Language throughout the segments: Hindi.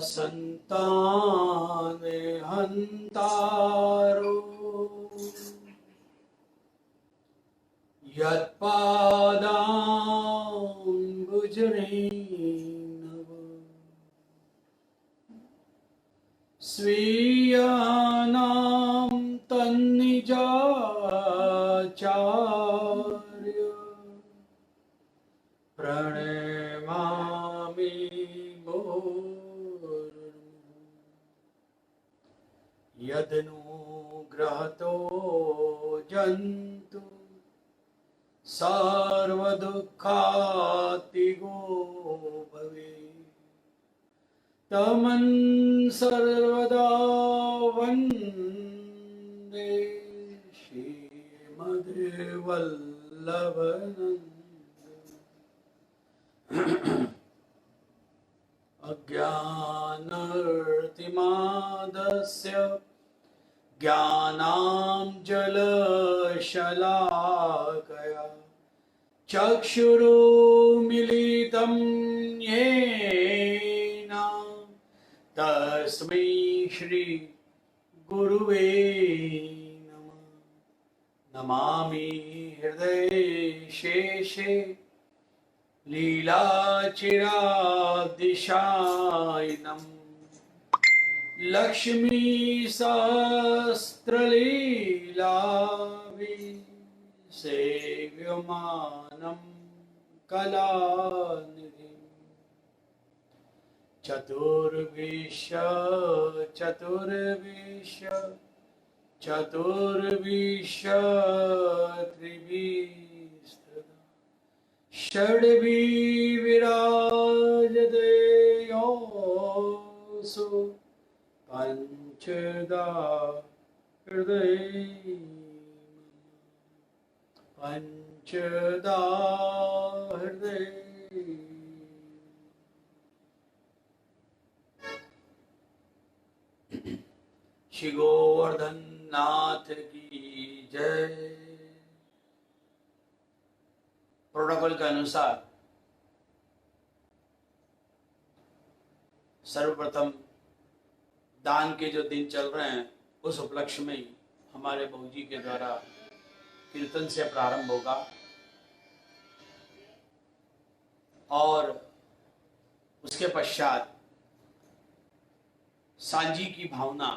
संताने हन्तारो यत्पादाम्बुजरेणव स्वीयानां तन्निजाचार्य प्रणमामि यदनुग्रहतो जन्तु सर्वदुःखातिगो भवेत् तमं सर्वदा वन्दे श्रीमद्वल्लभनन्दनम् अज्ञानतिमिरान्धस्य ज्ञानाञ्जनशलाकया चक्षुरुन्मीलितं येन तस्मै श्री गुरुवे नमः। नमामि हृदये शेषे लीलाचिरादिशायिनम् लक्ष्मीसहस्रलीलाविसेव्यमानं कलानिधिं चतुर्विश त्रिभिः षड्भिर्विराजते योऽसु पञ्चदा हृदये पञ्चदा हृदये। श्री गोवर्धन नाथ की जय। प्रोटोकॉल के अनुसार सर्वप्रथम दान के जो दिन चल रहे हैं उस उपलक्ष्य में ही हमारे बहुजी के द्वारा कीर्तन से प्रारंभ होगा और उसके पश्चात सांझी की भावना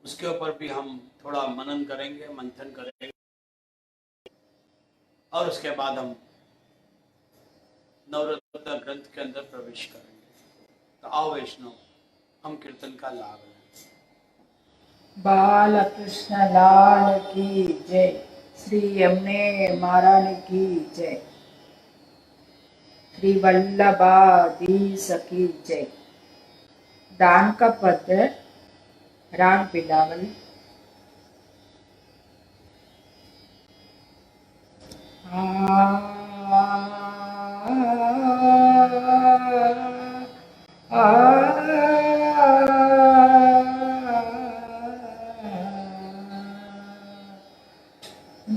उसके ऊपर भी हम थोड़ा मनन करेंगे, मंथन करेंगे और उसके बाद हम नवरत्न ग्रंथ के अंदर प्रवेश करेंगे। तो आओ वैष्णव, हम कीर्तन का लाभ लें। बालकृष्ण लाल की जय, श्री यमुने महारानी की जय, श्री वल्लभाधीश की जय। दान का पद राग बिलावल।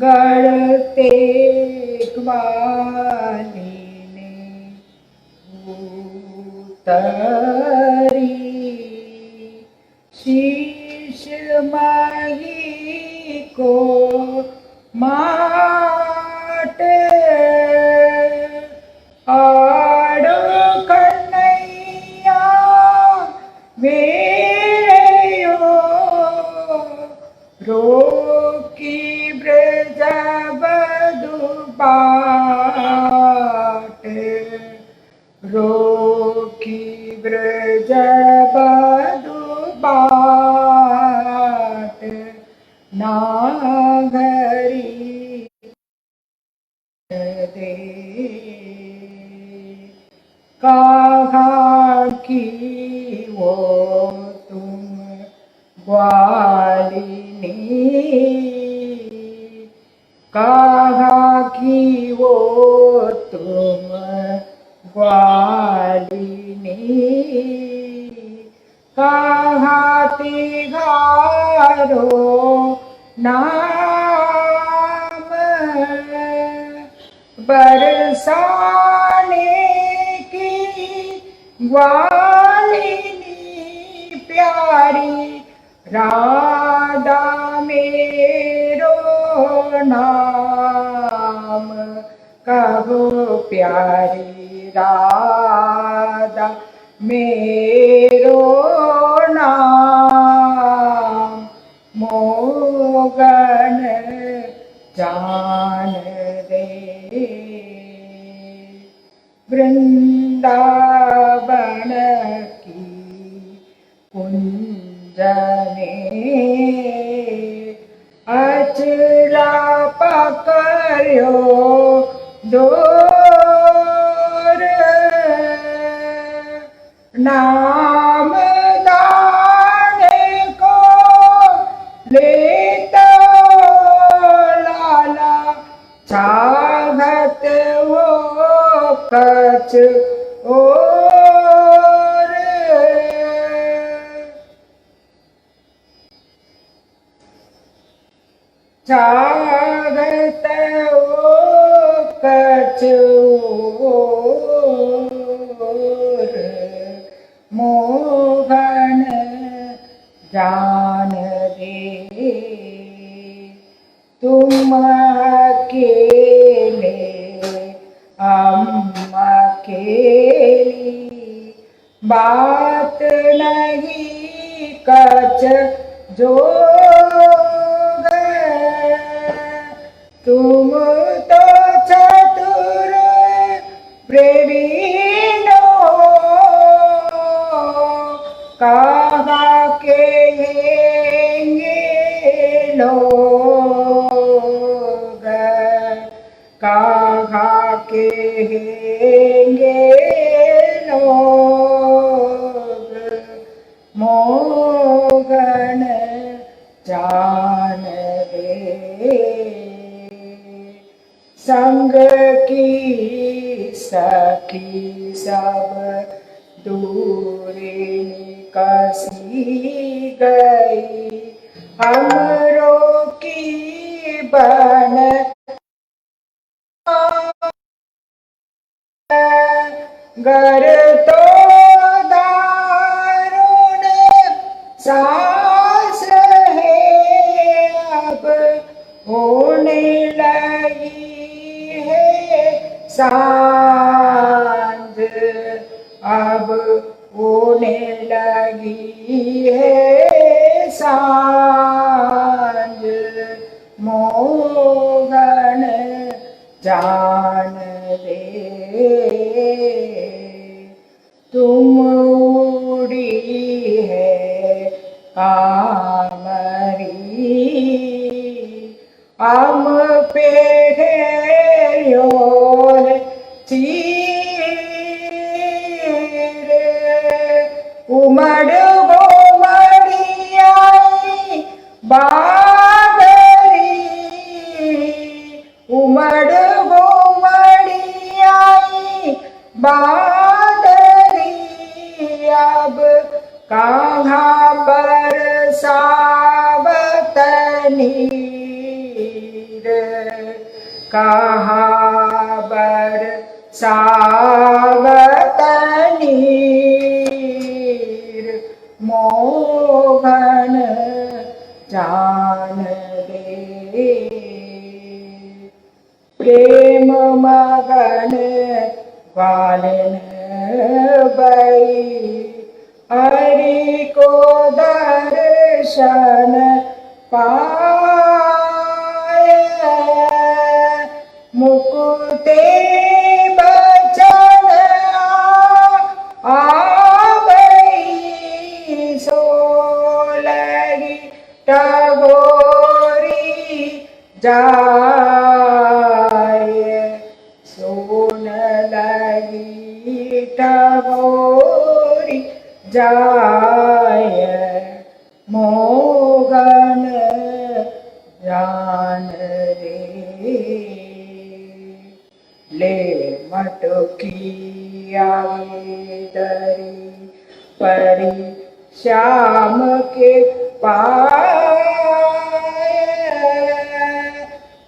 गढ़ते ग्वाली ने उतरी शीश माही को माटे आड़ कन्हैया वेयो रोकी ब्रज बधु बाट रोकी ब्रज बधु बाट नागरी दे कहा कि वो तुम ग्वालिनी कहा कि वो तुम ग्वालिनी कहा तिघारो नाम बरसाने की ग्वालिनी प्यारी राधा मेरो नाम, कहो प्यारी राधा मेरो नाम, मोगन जान दे। वृंदावन की कुंज में अचरा पकड़ो डोर, नाम दाने को लेता लाला, चाहत वो कच और। चाहत वो कच और, मोहन जान दे। तुम अकेले हम अकेली, बात नहीं कच जोग। तुम तो चतुर प्रवीण हो, कहा कहेंगे लोग, कहा कहेंगे लोग, मोगन जान दे। संग की सखी सब दूरी निकसी गई, हमरो की बन गर तो दारुण सांस है, अब होने लगी है सांझ, अब होने लगी है सांझ, मोगन जान दे। तुम उड़ी है कामरी, हम पे घेरियो तीर, उमड़ वो मड़ी आई बागरी, उमड़ वो मड़ी आई बादरी, अब कहाँ बरसावत नीर, कहाँ बरसावत नीर, मोहन जान दे। प्रेम मगन ग्वालिन बई, हरि को दर्शन पाए, मुकुते बचन आ गई, सो लगी टगोरी जाए, सोन लगी टगोरी जाए, मोगन जान रे। ले मटकी आवे दरी परी, श्याम के पाए,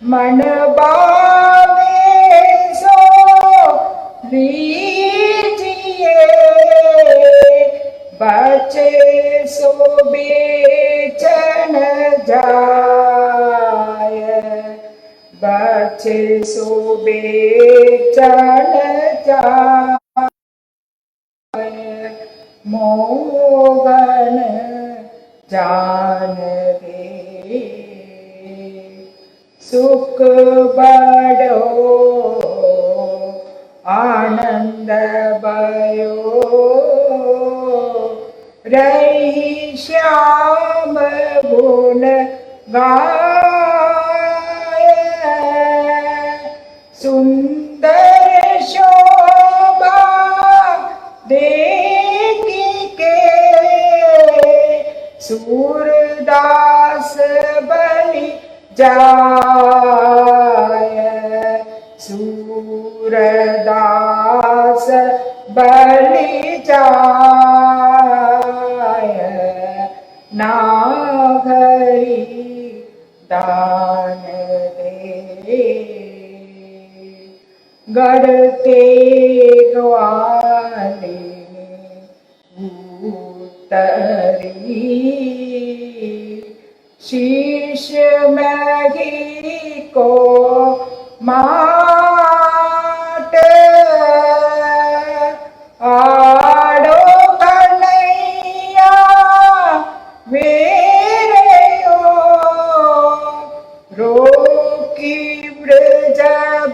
मन बावे सो लीजिए, बचे सो बेचन जाय, बचे सो बेचन जाय, मोगन जान दे, सुख बड़ो आनंद भयो, रही श्याम गुण गाय, सुंदर शोभा देखी के, सूरदास बलि जाय, सूरदास बलि जाय, नागरी दान दे, गढ़ते ग्वाले उतरी, शीश मही को माट, आड़ो कन्हैया मेरे ओ, रोकी ब्रज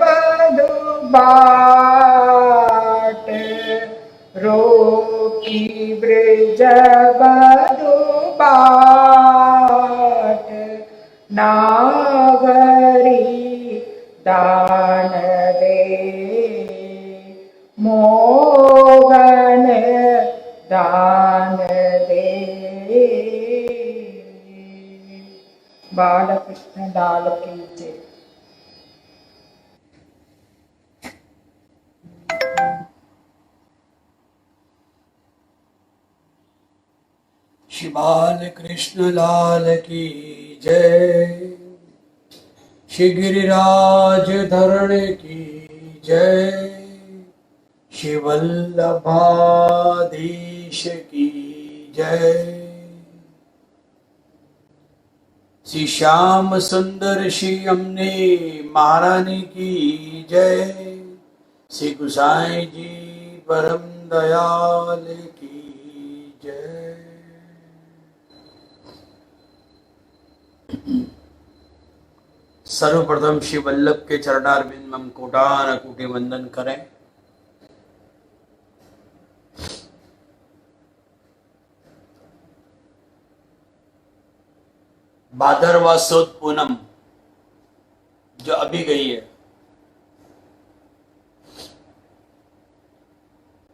बधु बाट, रोकी ब्रज बधु बाट, नागरी दान दे, मोगन दान दे। बालकृष्ण दाल की जय। श्री बाल कृष्ण लाल की जय, श्री गिरिराज धरण की जय, श्री वल्लभाधीश की जय, श्री श्याम सुंदर श्री अम्ने महारानी की जय, श्री गुसाई जी परम दयाल की जय। सर्वप्रथम श्री वल्लभ के चरणारविंद में हम कोटान कोटि वंदन करें। भादरवा सुद पूनम जो अभी गई है,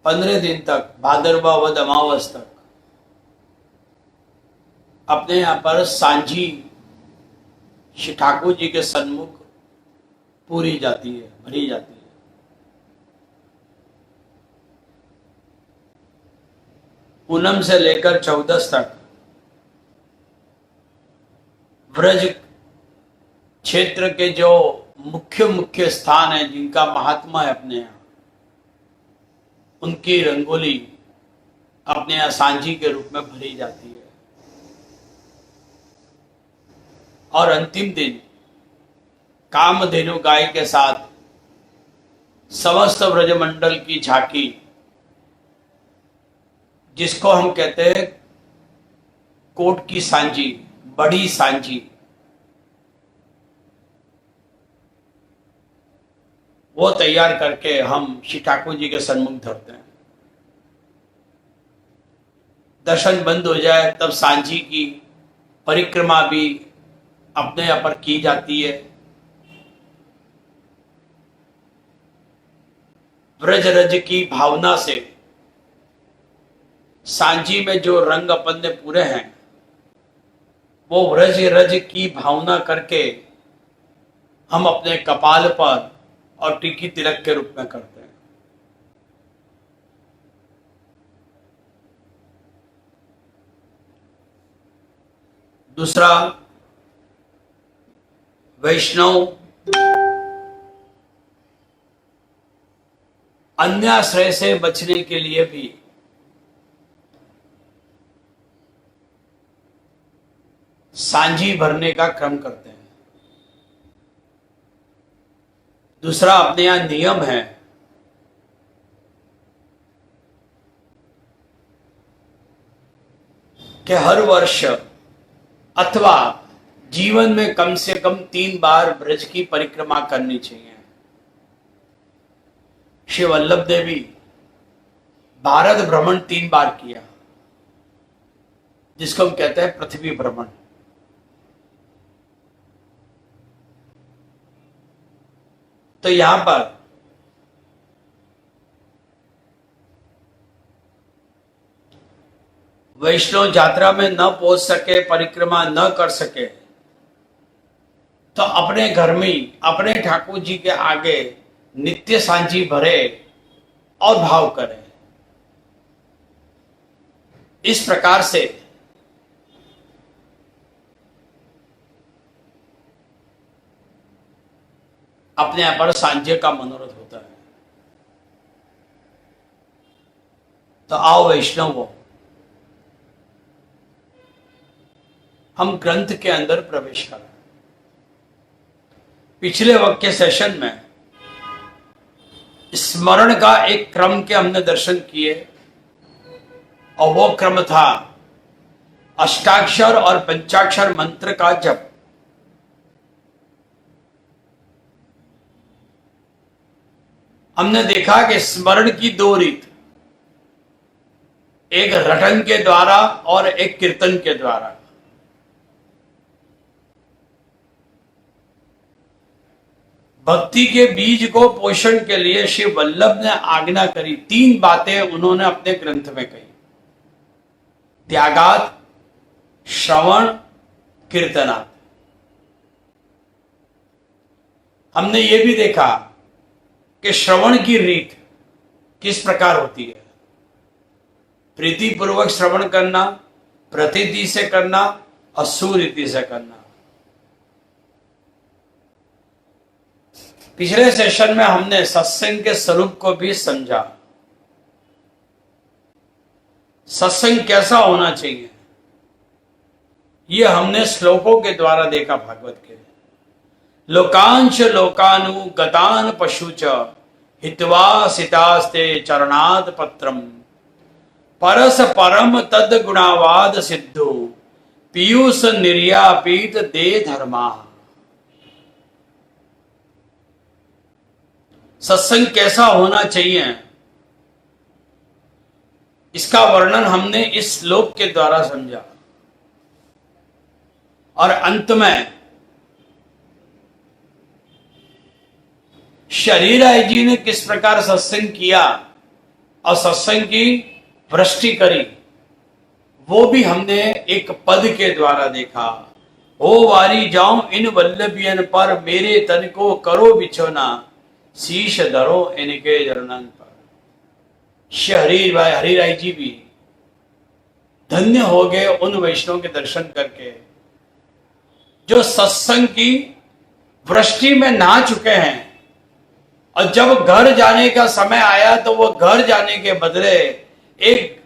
15 दिन तक भादरवा वद अमावस तक अपने यहाँ पर सांझी श्री ठाकुर जी के सन्मुख पूरी जाती है, भरी जाती है। पूनम से लेकर 14 तक ब्रज क्षेत्र के जो मुख्य स्थान है, जिनका महात्मा है अपने यहाँ, उनकी रंगोली अपने यहाँ सांझी के रूप में भरी जाती है। और अंतिम दिन कामधेनु गाय के साथ समस्त ब्रजमंडल की झांकी, जिसको हम कहते हैं कोट की सांझी, बड़ी सांझी, वो तैयार करके हम श्री ठाकुर जी के सन्मुख धरते हैं। दर्शन बंद हो जाए तब सांझी की परिक्रमा भी अपने यहाँ पर की जाती है। ब्रज रज की भावना से सांझी में जो रंग अपन ने पूरे हैं, वो ब्रज रज की भावना करके हम अपने कपाल पर और टिकी तिलक के रूप में करते हैं। दूसरा, वैष्णव अन्याश्रय से बचने के लिए भी सांझी भरने का क्रम करते हैं। दूसरा अपने यहां नियम है कि हर वर्ष अथवा जीवन में कम से कम 3 बार ब्रज की परिक्रमा करनी चाहिए। श्री वल्लभ देवी भारत भ्रमण 3 बार किया, जिसको हम कहते हैं पृथ्वी भ्रमण। तो यहां पर वैष्णव यात्रा में न पहुंच सके, परिक्रमा न कर सके, तो अपने घर में अपने ठाकुर जी के आगे नित्य सांझी भरे और भाव करें। इस प्रकार से अपने आप पर सांझे का मनोरथ होता है। तो आओ वैष्णवों, हम ग्रंथ के अंदर प्रवेश करें। पिछले वक्त के सेशन में स्मरण का एक क्रम के हमने दर्शन किए, और वो क्रम था अष्टाक्षर और पंचाक्षर मंत्र का जप। हमने देखा कि स्मरण की 2 रीत, एक रटन के द्वारा और एक कीर्तन के द्वारा। भक्ति के बीज को पोषण के लिए श्री वल्लभ ने आज्ञा करी। 3 बातें उन्होंने अपने ग्रंथ में कही: त्यागात, श्रवण, कीर्तनात्। हमने ये भी देखा कि श्रवण की रीत किस प्रकार होती है। प्रीति पूर्वक श्रवण करना, प्रतीति से करना और सुरीति से करना। पिछले सेशन में हमने सत्संग के स्वरूप को भी समझा। सत्संग कैसा होना चाहिए, यह हमने श्लोकों के द्वारा देखा भागवत के। लोकांश लोकानु गतान पशुच हित्वा सितास्ते चरणाद पत्रम परस परम तद गुणावाद सिद्धो पीयूष निर्यापीत दे धर्मा। सत्संग कैसा होना चाहिए, इसका वर्णन हमने इस श्लोक के द्वारा समझा। और अंत में शरीराय जी ने किस प्रकार सत्संग किया और सत्संग की वृष्टि करी, वो भी हमने एक पद के द्वारा देखा। हो वारी जाऊं इन वल्लभियन पर, मेरे तन को करो बिछोना, शीश धरो इनके चरणन पर। हरिराय जी भी धन्य हो गए उन वैष्णव के दर्शन करके जो सत्संग की वृष्टि में नहा चुके हैं, और जब घर जाने का समय आया तो वो घर जाने के बदले एक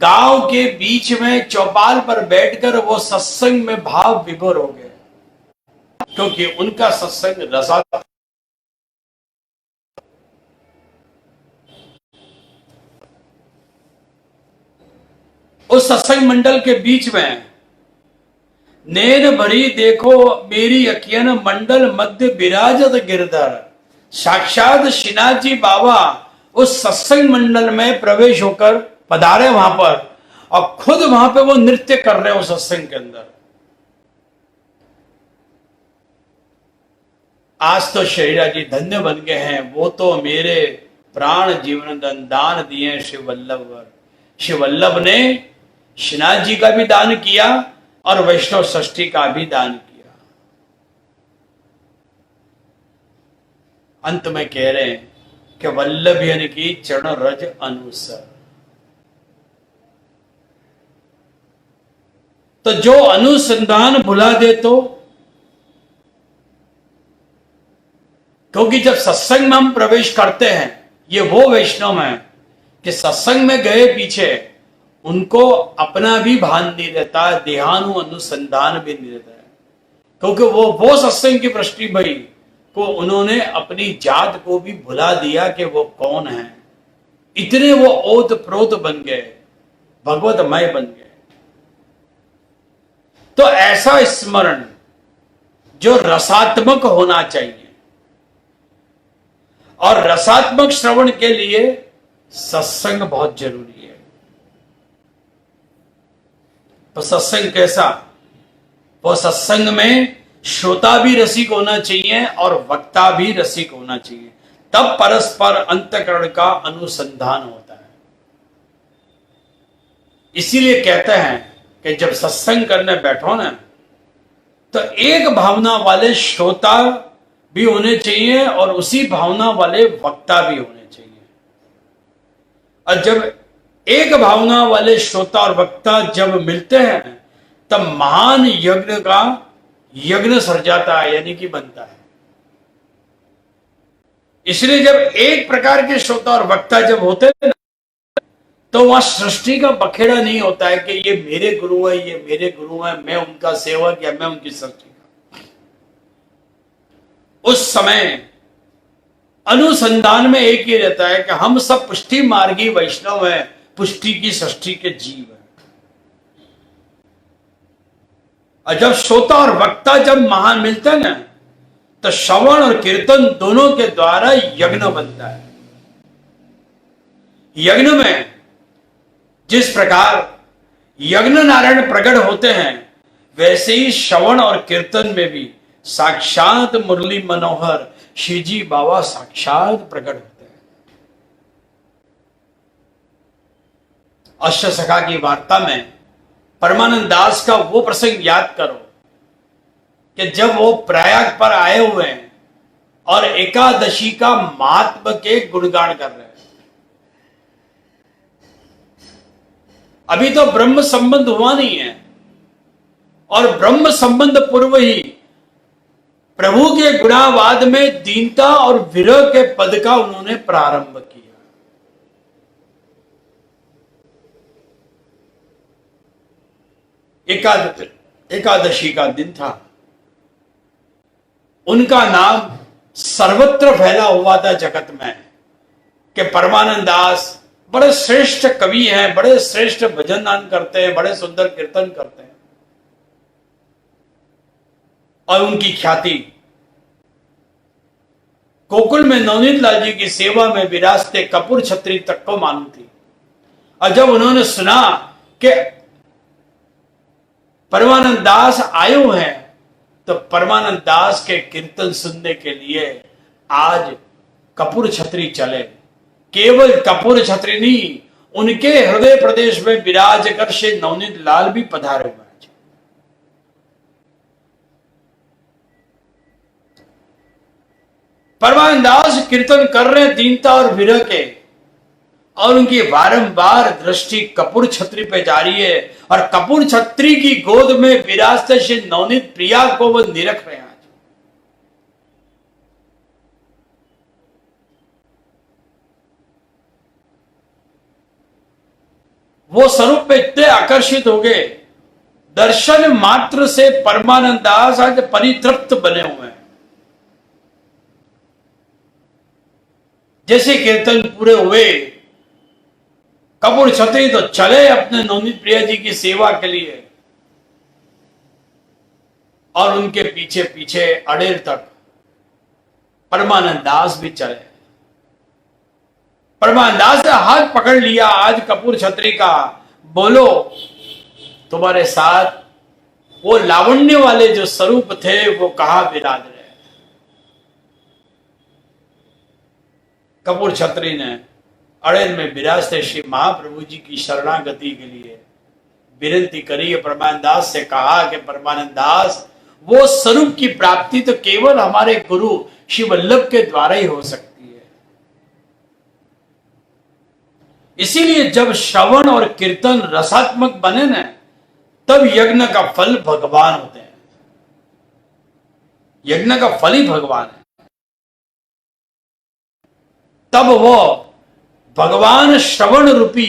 गांव के बीच में चौपाल पर बैठकर वो सत्संग में भाव विभोर हो गए, क्योंकि उनका सत्संग रसा। उस सत्संग मंडल के बीच में नैन भरी देखो मेरी अखियन मंडल मध्य विराजत गिरधर। साक्षात श्रीनाथ जी बाबा उस सत्संग मंडल में प्रवेश होकर पधारे वहां पर, और खुद वहां पे वो नृत्य कर रहे हो सत्संग के अंदर। आज तो शरीरा जी धन्य बन गए हैं, वो तो मेरे प्राण जीवन दान दिए श्री वल्लभ। श्री वल्लभ ने श्रीनाथ जी का भी दान किया और वैष्णव षष्ठी का भी दान किया। अंत में कह रहे हैं कि वल्लभियन की चरण रज अनुसर। तो जो अनुसंधान भुला दे, तो क्योंकि जब सत्संग में हम प्रवेश करते हैं, ये वो वैष्णव हैं कि सत्संग में गए पीछे उनको अपना भी भान नहीं रहता, देहानु अनुसंधान भी नहीं रहता है, क्योंकि वो सत्संग की पृष्ठि भई को उन्होंने अपनी जात को भी भुला दिया कि वो कौन है। इतने वो ओत प्रोत बन गए, भगवतमय बन गए। तो ऐसा स्मरण जो रसात्मक होना चाहिए, और रसात्मक श्रवण के लिए सत्संग बहुत जरूरी है। तो सत्संग कैसा? वो सत्संग में श्रोता भी रसिक होना चाहिए और वक्ता भी रसिक होना चाहिए, तब परस्पर अंतःकरण का अनुसंधान होता है। इसीलिए कहते हैं कि जब सत्संग करने बैठो ना, तो एक भावना वाले श्रोता भी होने चाहिए और उसी भावना वाले वक्ता भी होने चाहिए। और जब एक भावना वाले श्रोता और वक्ता जब मिलते हैं, तब महान यज्ञ का यज्ञ सर जाता है, यानी कि बनता है। इसलिए जब एक प्रकार के श्रोता और वक्ता जब होते हैं, तो वहां सृष्टि का बखेड़ा नहीं होता है कि ये मेरे गुरु है, ये मेरे गुरु है, मैं उनका सेवक या मैं उनकी सृष्टि का। उस समय अनुसंधान में एक ही रहता है कि हम सब पुष्टि मार्गी वैष्णव हैं, पुष्टि की सृष्टि के जीव हैं। और जब श्रोता और वक्ता जब महान मिलते हैं ना, तो श्रवण और कीर्तन दोनों के द्वारा यज्ञ बनता है। यज्ञ में जिस प्रकार यज्ञ नारायण प्रकट होते हैं, वैसे ही श्रवण और कीर्तन में भी साक्षात मुरली मनोहर श्रीजी बाबा साक्षात प्रकट होते हैं। अष्टसखा की वार्ता में परमानंद दास का वो प्रसंग याद करो कि जब वो प्रयाग पर आए हुए हैं और एकादशी का महात्म के गुणगान कर रहे हैं। अभी तो ब्रह्म संबंध हुआ नहीं है, और ब्रह्म संबंध पूर्व ही प्रभु के गुणावाद में दीनता और विरह के पद का उन्होंने प्रारंभ किया। एकादशी का दिन था, उनका नाम सर्वत्र फैला हुआ था जगत में कि परमानंद दास बड़े श्रेष्ठ कवि हैं, बड़े श्रेष्ठ भजन गान करते हैं, बड़े सुंदर कीर्तन करते हैं। और उनकी ख्याति गोकुल में नवनीत लाल जी की सेवा में विराजते कपूर छत्री तक को मालूम थी। और जब उन्होंने सुना कि परमानंद दास आए हुए हैं, तो परमानंद दास के कीर्तन सुनने के लिए आज कपूर छत्री चले। केवल कपूर छत्री नहीं, उनके हृदय प्रदेश में विराज कर श्री नवनीत लाल भी पधारे हुए हैं। परमानंद दास कीर्तन कर रहे हैं दीनता और विरह के, और उनकी बारंबार दृष्टि कपूर छत्री पे जा रही है, और कपूर छत्री की गोद में विराजते श्री नवनीत प्रिया को वो निरख रहे हैं। वो स्वरूप पे इतने आकर्षित हो गए, दर्शन मात्र से परमानंद दास आज परितृप्त बने हुए हैं। जैसे कीर्तन पूरे हुए, कपूर छत्री तो चले अपने नवनीत प्रिया जी की सेवा के लिए, और उनके पीछे पीछे अड़ेर तक परमानंद दास भी चले। परमानंद दास ने हाथ पकड़ लिया आज कपूर छत्री का, बोलो तुम्हारे साथ वो लावण्य वाले जो स्वरूप थे वो कहां विराज रहे। कपूर छत्री ने अड़ेर में विराजते श्री महाप्रभु जी की शरणागति के लिए विनती करी। परमानंद दास से कहा कि परमानंद दास, वो स्वरूप की प्राप्ति तो केवल हमारे गुरु श्री वल्लभ के द्वारा ही हो सकती है। इसीलिए जब श्रवण और कीर्तन रसात्मक बने न, तब यज्ञ का फल भगवान होते हैं। यज्ञ का फल ही भगवान है। तब वो भगवान श्रवण रूपी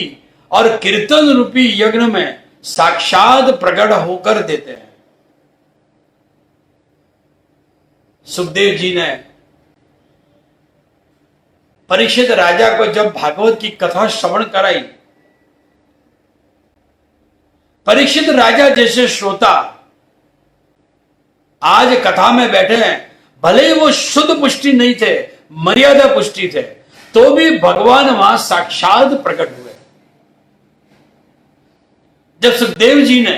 और कीर्तन रूपी यज्ञ में साक्षात प्रकट होकर देते हैं। सुखदेव जी ने परीक्षित राजा को जब भागवत की कथा श्रवण कराई, परीक्षित राजा जैसे श्रोता आज कथा में बैठे हैं, भले ही वो शुद्ध पुष्टि नहीं थे, मर्यादा पुष्टि थे, तो भी भगवान वहां साक्षात प्रकट हुए। जब सुखदेव जी ने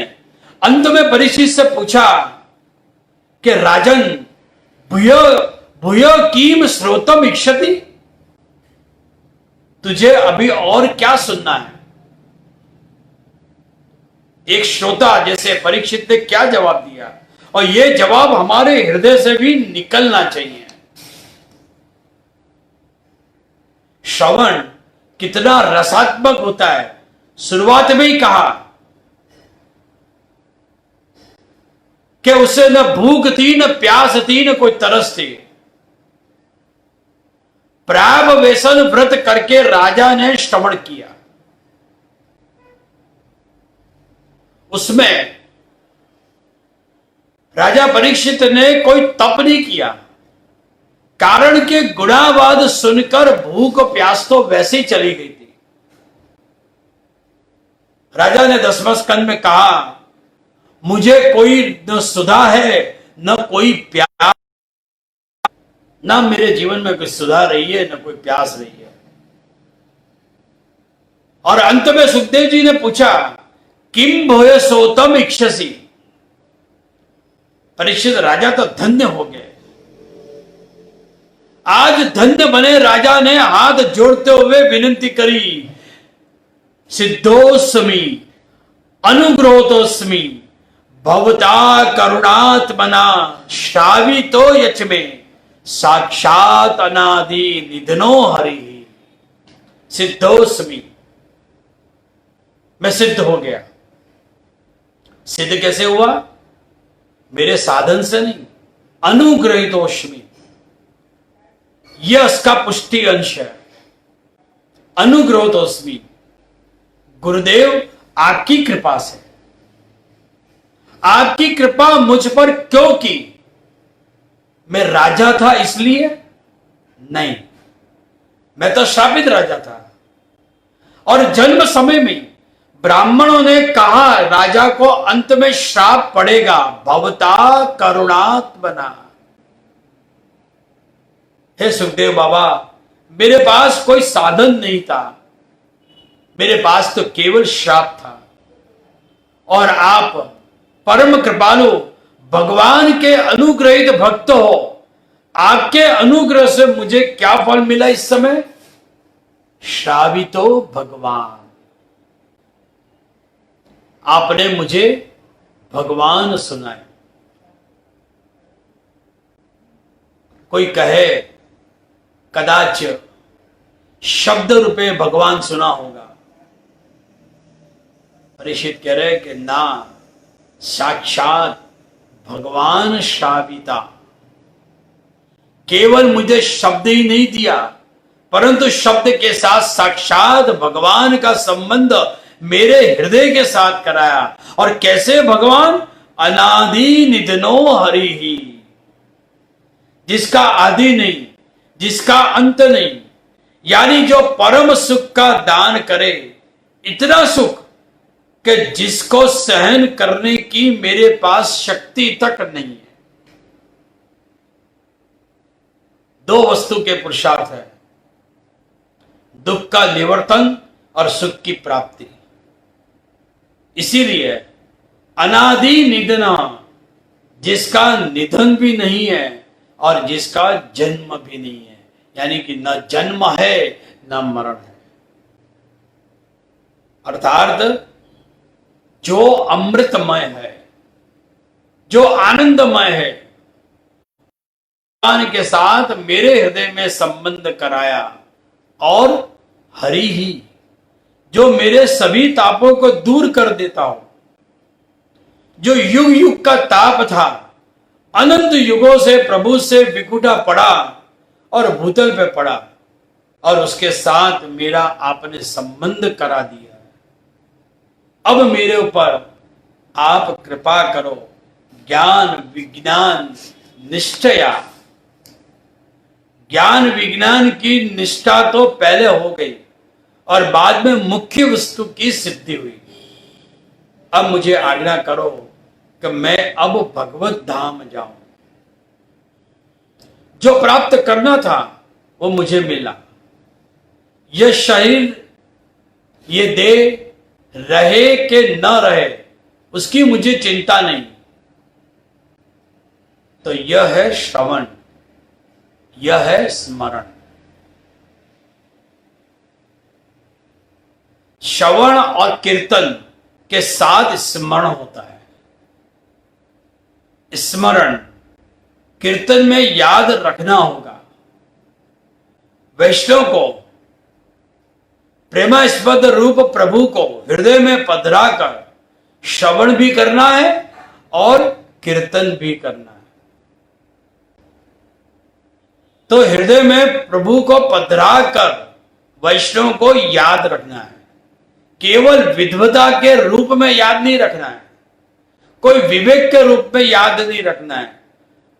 अंत में परीक्षित से पूछा कि राजन भूय भूय कीम श्रोतम इक्षति, तुझे अभी और क्या सुनना है? एक श्रोता जैसे परीक्षित ने क्या जवाब दिया, और यह जवाब हमारे हृदय से भी निकलना चाहिए। श्रवण कितना रसात्मक होता है। शुरुआत में ही कहा कि उसे न भूख थी, न प्यास थी, न कोई तरस थी। प्राग वेसन व्रत करके राजा ने श्रवण किया। उसमें राजा परीक्षित ने कोई तप नहीं किया, कारण के गुणावाद सुनकर भूख प्यास तो वैसे ही चली गई थी। राजा ने 10वें स्कंद में कहा, मुझे कोई न सुधा है न कोई प्यास, ना मेरे जीवन में कोई सुधा रही है न कोई प्यास रही है। और अंत में सुखदेव जी ने पूछा, किम भोय सोतम इक्षसी। परीक्षित राजा तो धन्य हो गए। आज धन्य बने राजा ने हाथ जोड़ते हुए विनती करी, सिद्धोस्मि अनुग्रहोतोस्मि भवता करुणात्मना श्रावितो यच में साक्षात अनादि निधनो हरि। सिद्धोस्मि, मैं सिद्ध हो गया। सिद्ध कैसे हुआ? मेरे साधन से नहीं, अनुग्रहितोस्मि, यह इसका पुष्टि अंश है। अनुग्रहितोस्मि, गुरुदेव आपकी कृपा से। आपकी कृपा मुझ पर क्यों की? मैं राजा था इसलिए नहीं, मैं तो शापित राजा था। और जन्म समय में ब्राह्मणों ने कहा राजा को अंत में श्राप पड़ेगा, भवता करुणात्मना। हे सुखदेव बाबा, मेरे पास कोई साधन नहीं था, मेरे पास तो केवल श्राप था। और आप परम कृपालु भगवान के अनुग्रहित भक्त हो, आपके अनुग्रह से मुझे क्या फल मिला इस समय? श्रावितो भगवान। आपने मुझे भगवान सुनाए। कोई कहे कदाच शब्द रूपे भगवान सुना होगा। परीक्षित कह रहे कि ना, साक्षात भगवान श्राविता। केवल मुझे शब्द ही नहीं दिया, परंतु शब्द के साथ साक्षात भगवान का संबंध मेरे हृदय के साथ कराया। और कैसे भगवान? अनादि निधनो हरि ही, जिसका आदि नहीं, जिसका अंत नहीं, यानी जो परम सुख का दान करे, इतना सुख कि जिसको सहन करने की मेरे पास शक्ति तक नहीं है। दो वस्तु के पुरुषार्थ है, दुख का निवर्तन और सुख की प्राप्ति। इसीलिए अनादि निधना, जिसका निधन भी नहीं है और जिसका जन्म भी नहीं है, यानी कि न जन्म है न मरण है। अर्थात जो अमृतमय है, जो आनंदमय है, भगवान के साथ मेरे हृदय में संबंध कराया। और हरि ही, जो मेरे सभी तापों को दूर कर देता हो, जो युग युग का ताप था, अनंत युगों से प्रभु से विकुटा पड़ा और भूतल पे पड़ा, और उसके साथ मेरा आपने संबंध करा दिया। अब मेरे ऊपर आप कृपा करो, ज्ञान विज्ञान निष्ठया। ज्ञान विज्ञान की निष्ठा तो पहले हो गई और बाद में मुख्य वस्तु की सिद्धि हुई। अब मुझे आज्ञा करो कि मैं अब भगवत धाम जाऊं। जो प्राप्त करना था वो मुझे मिला। यह शरीर, ये देह रहे कि न रहे उसकी मुझे चिंता नहीं। तो यह है श्रवण, यह है स्मरण। श्रवण और कीर्तन के साथ स्मरण होता है। स्मरण, कीर्तन में याद रखना होगा। वैष्णव को प्रेमास्पद रूप प्रभु को हृदय में पधरा कर श्रवण भी करना है और कीर्तन भी करना है। तो हृदय में प्रभु को पधरा कर वैष्णव को याद रखना है। केवल विद्वता के रूप में याद नहीं रखना है, कोई विवेक के रूप में याद नहीं रखना है,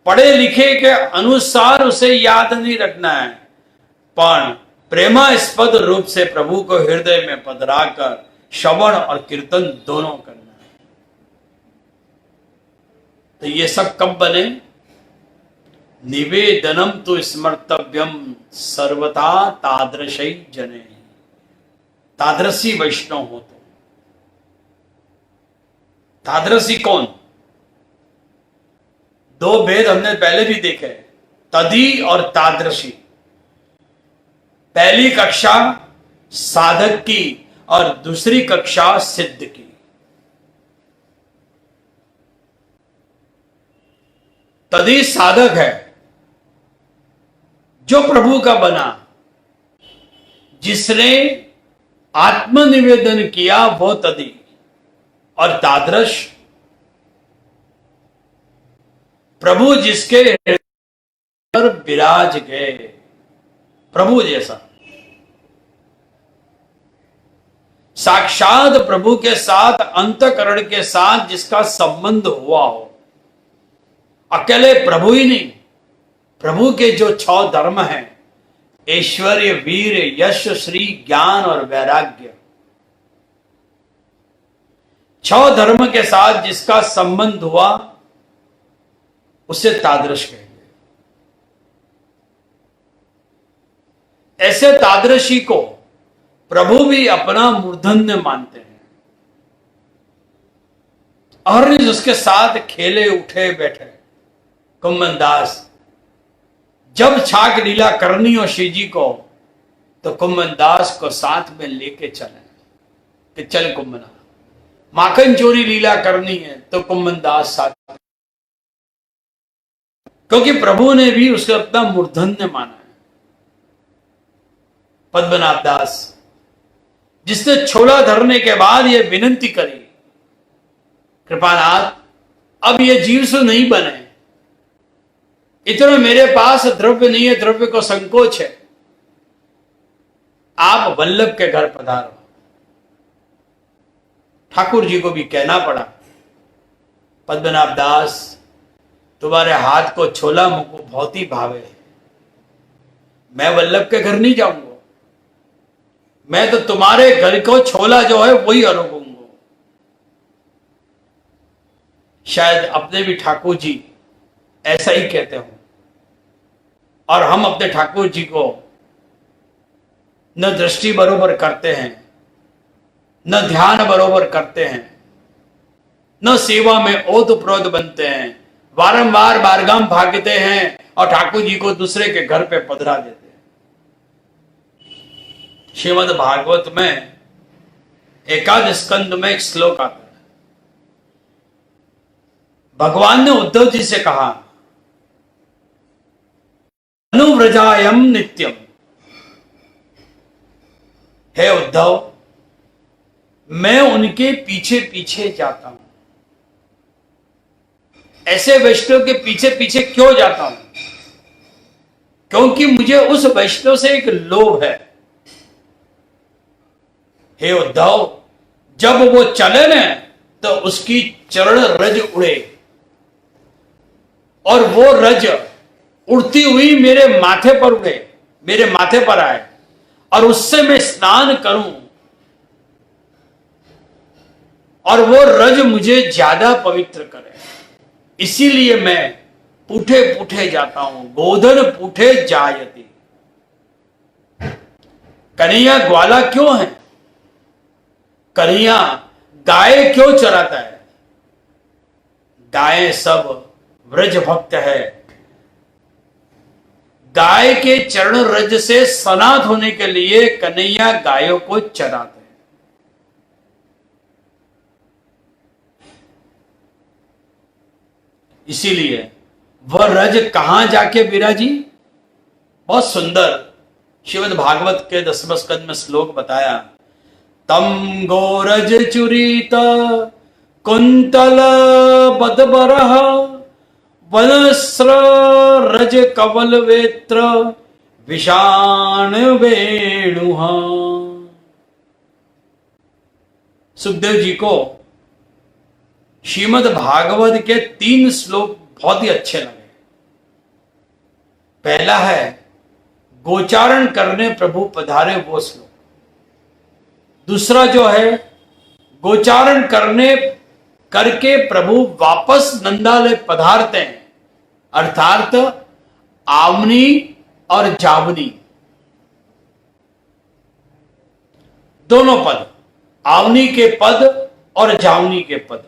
पढ़े लिखे के अनुसार उसे याद नहीं रखना है, पर प्रेमास्पद रूप से प्रभु को हृदय में पधरा कर श्रवण और कीर्तन दोनों करना है। तो ये सब कब बने? निवेदनम तो स्मर्तव्यम सर्वथा तादृशी जने। तादृशी वैष्णव हो तो। तादृशी कौन? दो भेद हमने पहले भी देखे, तदी और तादृशी। पहली कक्षा साधक की और दूसरी कक्षा सिद्ध की। तदी साधक है जो प्रभु का बना, जिसने आत्मनिवेदन किया वो तदी। और तादृश प्रभु जिसके हृदय पर विराज गए, प्रभु जैसा साक्षात प्रभु के साथ अंतकरण के साथ जिसका संबंध हुआ हो। अकेले प्रभु ही नहीं, प्रभु के जो 6 धर्म हैं, ऐश्वर्य, वीर, यश, श्री, ज्ञान और वैराग्य, 6 धर्म के साथ जिसका संबंध हुआ उसे तादृश कहेंगे। ऐसे तादृशी को प्रभु भी अपना मूर्धन्य मानते हैं। अहरनिश उसके साथ खेले उठे बैठे। कुंभन दास जब छाक लीला करनी हो श्री जी को, तो कुंभन दास को साथ में लेके चले कि चल कुंभना। माखन चोरी लीला करनी है तो कुंभन दास साथ, क्योंकि प्रभु ने भी उसको अपना मूर्धन्य माना है। पद्मनाभ दास जिसने छोला धरने के बाद यह विनंती करी, कृपानाथ अब ये जीव से नहीं बने, इतना मेरे पास द्रव्य नहीं है, द्रव्य को संकोच है, आप वल्लभ के घर पधारो। ठाकुर जी को भी कहना पड़ा, पद्मनाभ दास तुम्हारे हाथ को छोला मुझको बहुत ही भावे, मैं वल्लभ के घर नहीं जाऊंगा, मैं तो तुम्हारे घर को छोला जो है वही अरोगूंगा। शायद अपने भी ठाकुर जी ऐसा ही कहते हो, और हम अपने ठाकुर जी को न दृष्टि बरोबर करते हैं, न ध्यान बरोबर करते हैं, न सेवा में ओतप्रोत बनते हैं, बारंबार बारगाम भागते हैं और ठाकुर जी को दूसरे के घर पे पधरा देते हैं। श्रीमद् भागवत में एकादश स्कंद में एक श्लोक आता है। भगवान ने उद्धव जी से कहा, अनुव्रजायम नित्यम। हे उद्धव, मैं उनके पीछे पीछे जाता हूं। ऐसे वैष्णव के पीछे पीछे क्यों जाता हूं? क्योंकि मुझे उस वैष्णव से एक लोभ है। हे उद्धव, जब वो चले न तो उसकी चरण रज उड़े, और वो रज उड़ती हुई मेरे माथे पर उड़े, मेरे माथे पर आए, और उससे मैं स्नान करूं, और वो रज मुझे ज्यादा पवित्र करे। इसीलिए मैं पूठे पूठे जाता हूं। गोधन पूठे जायती। कन्हैया ग्वाला क्यों है? कन्हैया गाय क्यों चराता है? गाय सब व्रज भक्त है। गाय के चरण रज से सनात होने के लिए कन्हैया गायों को चराते हैं। इसीलिए वह रज कहां जाके विराजी? बहुत सुंदर श्रीमद् भागवत के 10वें स्कंद में श्लोक बताया। तम गोरज चुरीत कुंतल बदबरह वनस्र रज कवल वेत्र विषाण वेणुह। सुखदेव जी को श्रीमद् भागवत के 3 श्लोक बहुत ही अच्छे लगे। पहला है गोचारण करने प्रभु पधारे वो श्लोक। दूसरा जो है गोचारण करने करके प्रभु वापस नंदालय पधारते हैं, अर्थात आवनी और जावनी दोनों पद, आवनी के पद और जावनी के पद।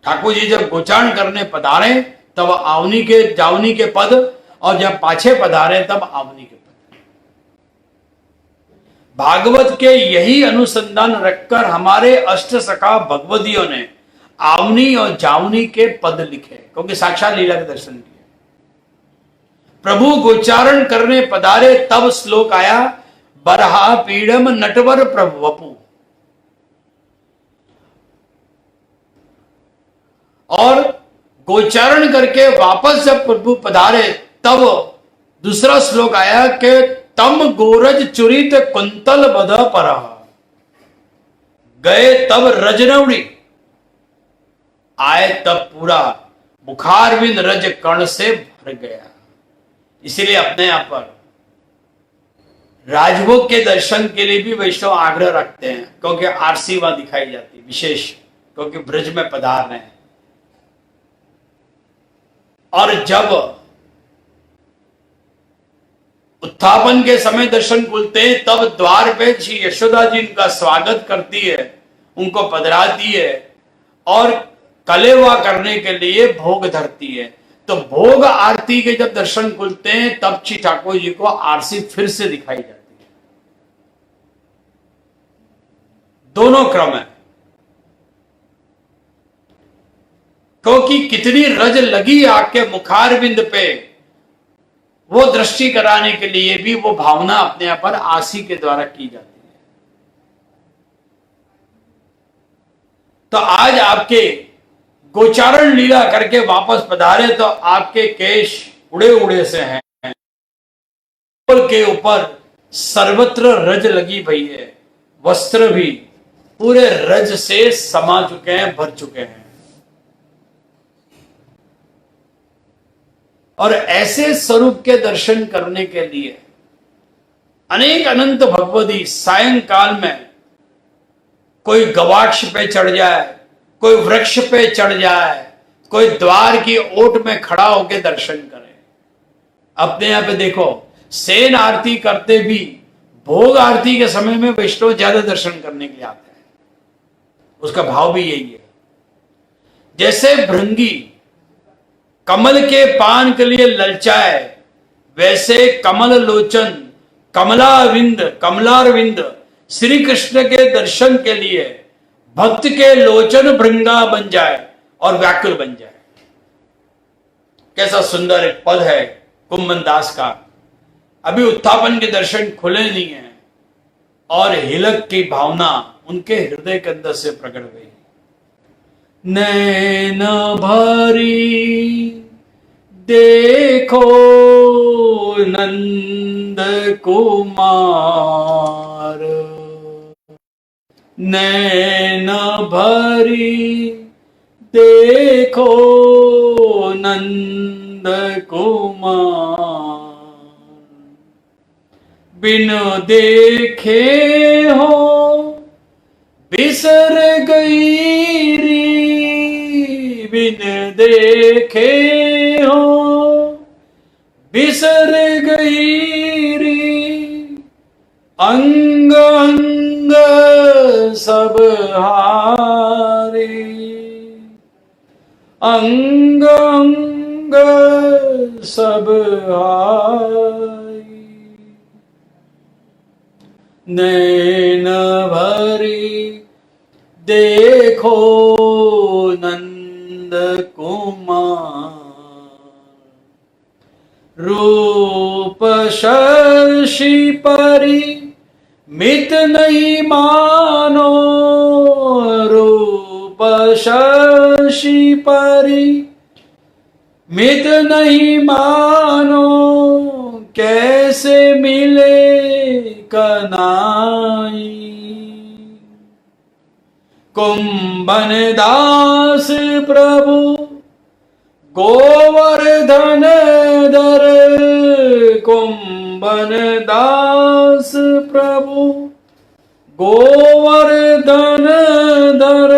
ठाकुर जी जब गोचारण करने पधारे तब आवनी के जावनी के पद, और जब पाछे पधारे तब आवनी के पद। भागवत के यही अनुसंधान रखकर हमारे अष्ट सखा भगवदियों ने आवनी और जावनी के पद लिखे, क्योंकि साक्षात लीला के दर्शन किए। प्रभु गोचारण करने पधारे तब श्लोक आया, बरहा पीड़म नटवर प्रभु वपु। और गोचारण करके वापस जब प्रभु पधारे तब दूसरा श्लोक आया कि तम गोरज चुरित कुंतल बध पर। गए तब रजनवड़ी, आए तब पूरा बुखारविंद रज कण से भर गया। इसलिए अपने यहां पर राजभोग के दर्शन के लिए भी वैष्णव आग्रह रखते हैं, क्योंकि आरसी वहां दिखाई जाती विशेष, क्योंकि ब्रज में पधार रहे हैं। और जब उत्थापन के समय दर्शन खुलते हैं तब द्वार पे श्री यशोदा जी उनका स्वागत करती है, उनको पधराती है और कलेवा करने के लिए भोग धरती है। तो भोग आरती के जब दर्शन खुलते हैं तब श्री ठाकुर जी को आरसी फिर से दिखाई जाती है। दोनों क्रम है, क्योंकि कितनी रज लगी आपके मुखारविंद पे, वो दृष्टि कराने के लिए भी वो भावना अपने आप पर आरसी के द्वारा की जाती है। तो आज आपके गोचारण लीला करके वापस पधारे तो आपके केश उड़े उड़े से हैं, के ऊपर सर्वत्र रज लगी भई है, वस्त्र भी पूरे रज से समा चुके हैं, भर चुके हैं। और ऐसे स्वरूप के दर्शन करने के लिए अनेक अनंत भगवदी सायंकाल में कोई गवाक्ष पे चढ़ जाए, कोई वृक्ष पे चढ़ जाए, कोई द्वार की ओट में खड़ा होकर दर्शन करे। अपने यहां पे देखो, सेन आरती करते भी भोग आरती के समय में वैष्णव ज्यादा दर्शन करने के लिए आते हैं। उसका भाव भी यही है। जैसे भृंगी कमल के पान के लिए ललचाए, वैसे कमल लोचन कमलारविंद श्री कृष्ण के दर्शन के लिए भक्त के लोचन भृंगा बन जाए और व्याकुल बन जाए। कैसा सुंदर एक पद है कुंभन दास का। अभी उत्थापन के दर्शन खुले नहीं है और हिलक की भावना उनके हृदय के अंदर से प्रकट गई। नैन भरी देखो नंद कुमार, नैन भरी देखो नंद कुमार, बिन देखे हो बिसर गई री, बिन देखे हो बिसर गई री, अंग अंग सब हारे, अंग अंग सब हारी, नैन भरी देखो नंद कुमार, रूप शशि परी मित नहीं मानो, रूप शशि परी मित नहीं मानो, कैसे मिले कनाई, कुंभन दास प्रभु गोवर्धन धर, कुंभन दास प्रभु गोवर्धन धर,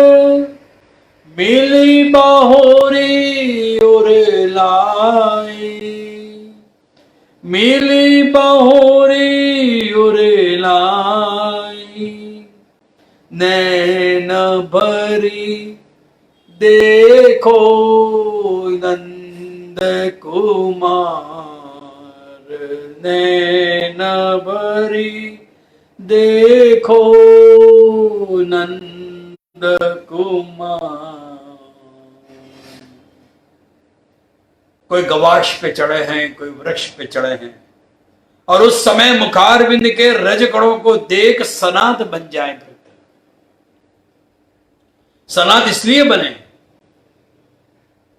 मिली बाहोरी उर लाई, मिली बाहोरी उर लाई, नैन भरी देखो नंद कुमार, नैन भरी देखो नंद कुमार। कोई गवाक्ष पे चढ़े हैं, कोई वृक्ष पे चढ़े हैं, और उस समय मुखारविंद के रजकणों को देख सनात बन जाए। सनात इसलिए बने,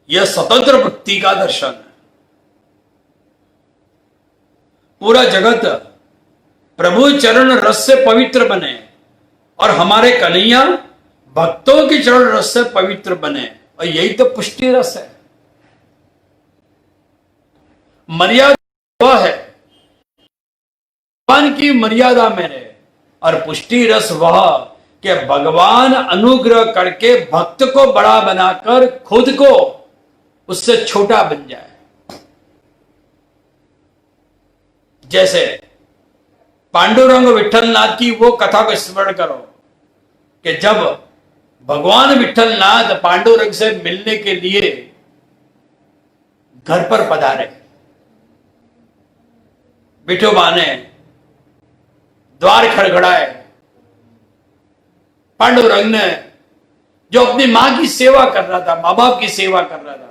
यह स्वतंत्र भक्ति का दर्शन है। पूरा जगत प्रभु चरण रस से पवित्र बने और हमारे कन्हैया भक्तों की चरण रस से पवित्र बने, और यही तो पुष्टि रस है। मर्यादा वह है, भगवान की मर्यादा में रहे, और पुष्टि रस वह कि भगवान अनुग्रह करके भक्त को बड़ा बनाकर खुद को उससे छोटा बन जाए। जैसे पांडुरंग विठलनाथ की वो कथा को स्मरण करो कि जब भगवान विठलनाथ पांडुरंग से मिलने के लिए घर पर पधारे, विठोबा ने द्वार खड़खड़ाए, पांडुरंग ने जो अपनी मां की सेवा कर रहा था, मां बाप की सेवा कर रहा था,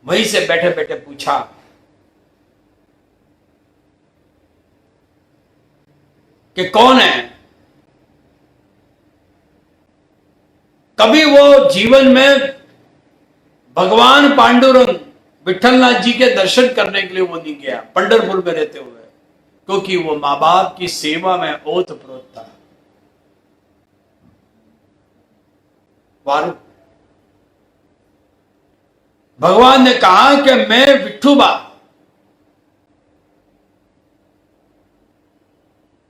वहीं से बैठे बैठे पूछा कि कौन है। कभी वो जीवन में भगवान पांडुरंग विठलनाथ जी के दर्शन करने के लिए वो नहीं गया, पंढरपुर में रहते हुए, क्योंकि वो मां बाप की सेवा में ओतप्रोत था। भगवान ने कहा कि मैं विठुबा,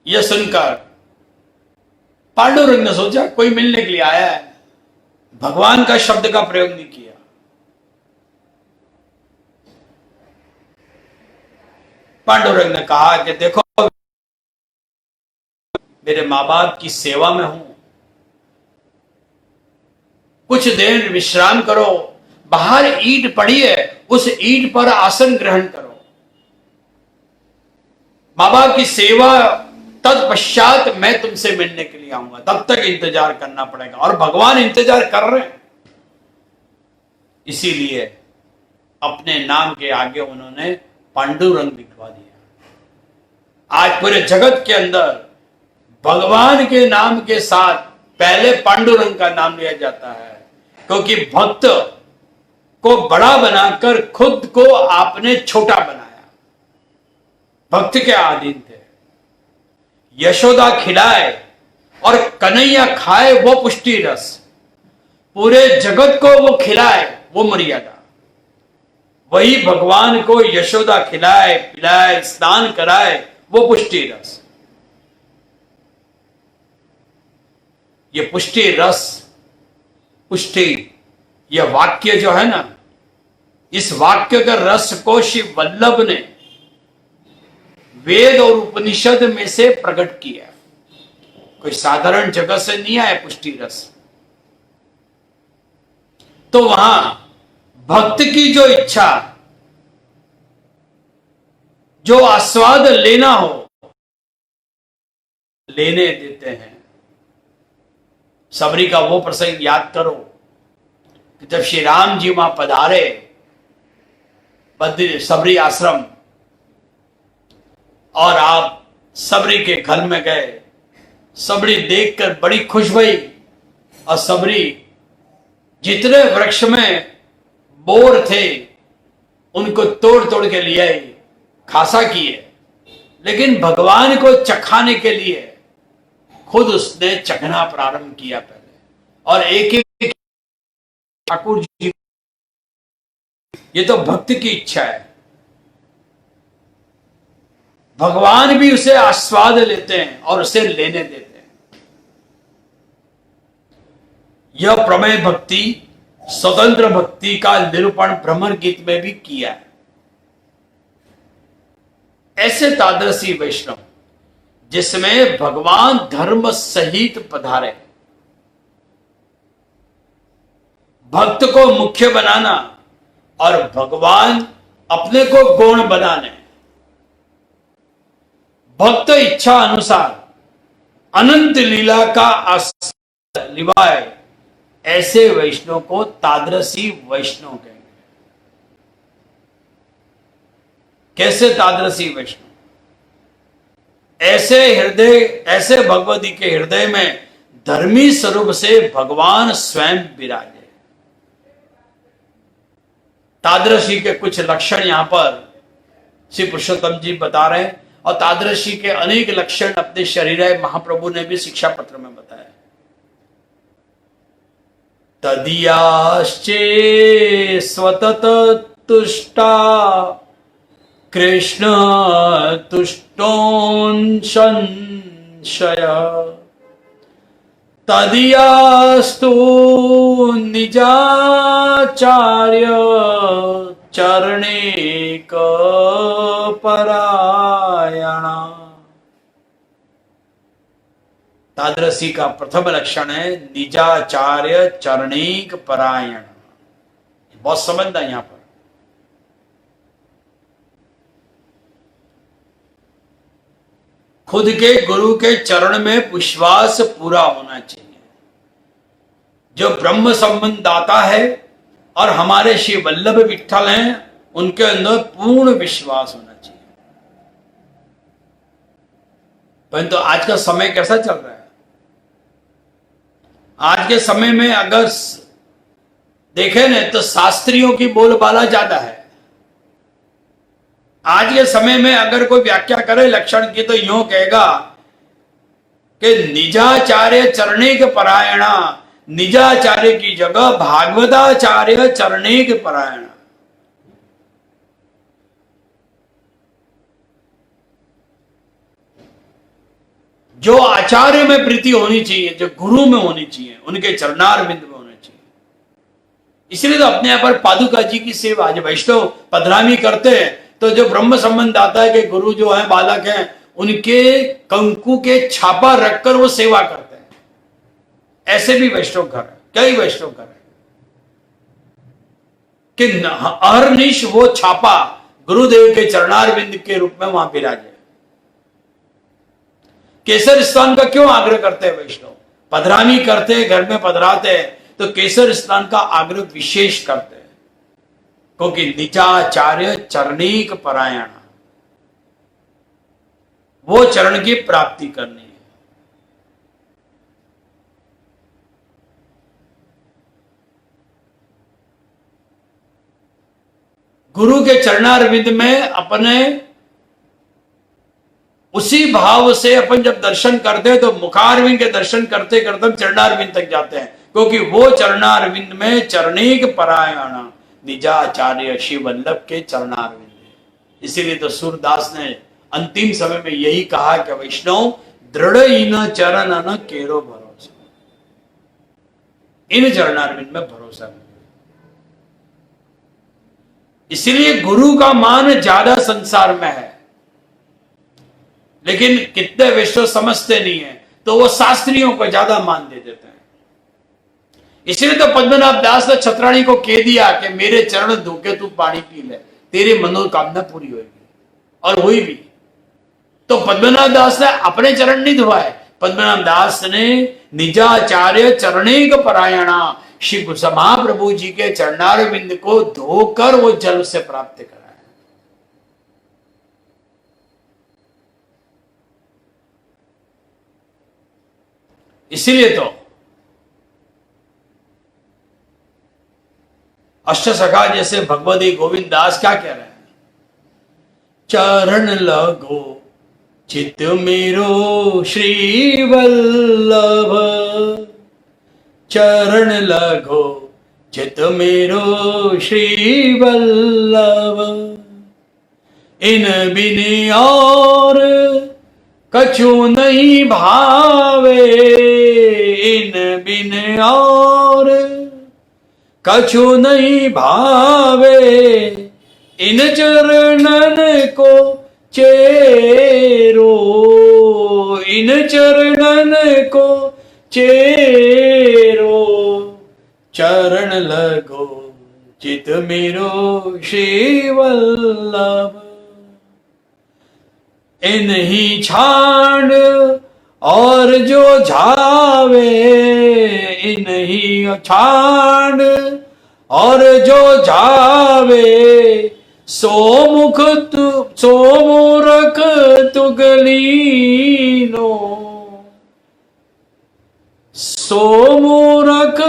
यह सुनकर पांडुरंग ने सोचा कोई मिलने के लिए आया है, भगवान का शब्द का प्रयोग नहीं किया। पांडुरंग ने कहा कि देखो मेरे मां बाप की सेवा में हूं, कुछ देर विश्राम करो, बाहर ईंट पड़ी है, उस ईंट पर आसन ग्रहण करो, मां बाप की सेवा, तत्पश्चात मैं तुमसे मिलने के लिए आऊंगा, तब तक इंतजार करना पड़ेगा। और भगवान इंतजार कर रहे हैं, इसीलिए अपने नाम के आगे उन्होंने पांडुरंग लिखवा दिया। आज पूरे जगत के अंदर भगवान के नाम के साथ पहले पांडुरंग का नाम लिया जाता है, क्योंकि भक्त को बड़ा बनाकर खुद को आपने छोटा बनाया। भक्त के अधीन थे। यशोदा खिलाए और कन्हैया खाए वो पुष्टि रस, पूरे जगत को वो खिलाए वो मर्यादा। वही भगवान को यशोदा खिलाए पिलाए स्नान कराए वो पुष्टि रस। ये पुष्टि रस, पुष्टि, यह वाक्य जो है ना, इस वाक्य के रस को श्री वल्लभ ने वेद और उपनिषद में से प्रकट किया। कोई साधारण जगह से नहीं आया पुष्टि रस। तो वहां भक्त की जो इच्छा, जो आस्वाद लेना हो लेने देते हैं। सबरी का वो प्रसंग याद करो कि जब श्री राम जी वहां पधारे बद्री सबरी आश्रम, और आप सबरी के घर में गए, सबरी देखकर बड़ी खुश हुई, और सबरी जितने वृक्ष में बोर थे उनको तोड़ तोड़ के लिए आई, खासा किए, लेकिन भगवान को चखाने के लिए खुद उसने चखना प्रारंभ किया पहले, और एक एक ठाकुर जी। ये तो भक्त की इच्छा है। भगवान भी उसे आस्वाद लेते हैं और उसे लेने देते हैं। यह प्रमेय भक्ति, स्वतंत्र भक्ति का निरूपण भ्रमर गीत में भी किया है। ऐसे तादृशी वैष्णव जिसमें भगवान धर्म सहित पधारे, भक्त को मुख्य बनाना और भगवान अपने को गौण बनाने, भक्त इच्छा अनुसार अनंत लीला का आस्वाद निभाए, ऐसे वैष्णव को तादृशी वैष्णव कहेंगे। कैसे तादृशी वैष्णव? ऐसे हृदय, ऐसे भगवती के हृदय में धर्मी स्वरूप से भगवान स्वयं विराजे। तादृशी के कुछ लक्षण यहां पर श्री पुरुषोत्तम जी बता रहे हैं, और तादृशी के अनेक लक्षण अपने शरीर महाप्रभु ने भी शिक्षा पत्र में बताया। तदीयाश्चे स्वतत तुष्टा कृष्ण तुष्टोन संशय, तदीयास्तु निजाचार्य चरणेक परायणा। तादृशी का प्रथम लक्षण है निजाचार्य चरणेक परायण। बहुत समझना यहां पर। खुद के गुरु के चरण में विश्वास पूरा होना चाहिए। जो ब्रह्म संबंध दाता है और हमारे श्री वल्लभ विठ्ठल हैं, उनके अंदर पूर्ण विश्वास होना चाहिए। परंतु आज का समय कैसा चल रहा है? आज के समय में अगर देखें ना तो शास्त्रियों की बोलबाला ज्यादा है। आज के समय में अगर कोई व्याख्या करे लक्षण की तो यूं कहेगा कि निजाचार्य चरणेक परायणा, निजाचार्य की जगह भागवताचार्य चरणेक परायणा। जो आचार्य में प्रीति होनी चाहिए, जो गुरु में होनी चाहिए, उनके चरणारविंद में होना चाहिए। इसलिए तो अपने यहां पर पादुका जी की सेवा, जब वैष्णव पधरामी करते हैं तो जो ब्रह्म संबंध आता है कि गुरु जो है बालक हैं, उनके कंकु के छापा रखकर वो सेवा करते हैं। ऐसे भी वैष्णव घर है, कई वैष्णव घर है कि अहर्निश वो छापा गुरुदेव के चरणारविंद के रूप में वहां विराजे। केसर स्नान का क्यों आग्रह करते हैं वैष्णव? पधरामी करते हैं, घर में पधराते हैं तो केसर स्नान का आग्रह विशेष करते हैं, क्योंकि निजाचार्य चरणीक परायण, वो चरण की प्राप्ति करनी है। गुरु के चरणारविंद में अपने उसी भाव से अपन जब दर्शन करते हैं तो मुखारविंद के दर्शन करते करते हम चरणारविंद तक जाते हैं, क्योंकि वो चरणारविंद में चरणिक परायण निजाचार्य शिव वल्लभ के चरणारविंद है। इसीलिए तो सूरदास ने अंतिम समय में यही कहा कि वैष्णव दृढ़ इन चरण न केरो भरोसा, इन चरणारविंद में भरोसा करो। इसीलिए गुरु का मान ज्यादा संसार में है, लेकिन कितने वैष्णव समझते नहीं है, तो वो शास्त्रियों को ज्यादा मान दे देते हैं। इसलिए तो पद्मनाभ दास ने छत्राणी को कह दिया कि मेरे चरण धोके तू पानी पी ले, तेरी मनोकामना पूरी होगी, और हुई भी। तो पद्मनाभ दास ने अपने चरण नहीं धोए, पद्मनाभ दास ने निजाचार्य चरणिक परायणा श्री महाप्रभु जी के चरणारविंद को धोकर वो जल से प्राप्त कराया। इसीलिए तो अष्टसखा जैसे भगवती गोविंद दास क्या कह रहे हैं, चरण लगो चित मेरो श्री वल्लभ, चरण लगो चित मेरो श्री वल्लभ, इन बिन और कछु नहीं भावे, इन बिन और कछु नहीं भावे, इन चरणन को चेरो, इन चरणन को चेरो, चरण लगो चित मेरो श्री वल्लभ, इन्हीं छाड़ और जो झावे, इन्हीं छाड़ और जो झावे, सोमुख तु सोमूरख तुगलीनो, सोमूरख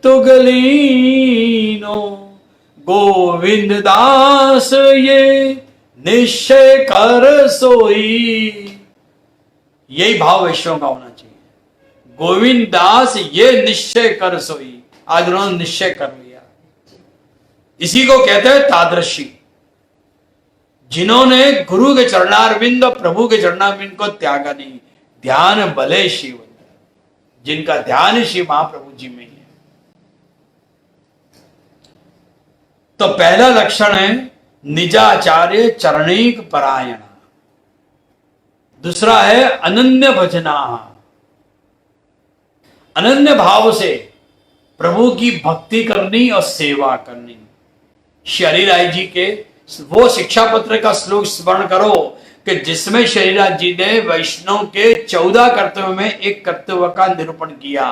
तुगलीनो, गोविंद दास ये निश्चय कर सोई। यही भाव वैष्णव का होना चाहिए, गोविंद दास ये निश्चय कर सोई। आज उन्होंने निश्चय कर लिया, इसी को कहते हैं तादृशी, जिन्होंने गुरु के चरणारविंद प्रभु के चरणारविंद को त्यागा नहीं। ध्यान भले शिव, जिनका ध्यान शिव महाप्रभु जी में है। तो पहला लक्षण है निजाचार्य चरणिक परायण, दूसरा है अनन्य भजना, अनन्य भाव से प्रभु की भक्ति करनी और सेवा करनी। श्री हरिराय जी के वो शिक्षा पत्र का श्लोक स्मरण करो कि जिसमें श्रीराज जी ने वैष्णव के 14 कर्तव्यों में एक कर्तव्य का निरूपण किया,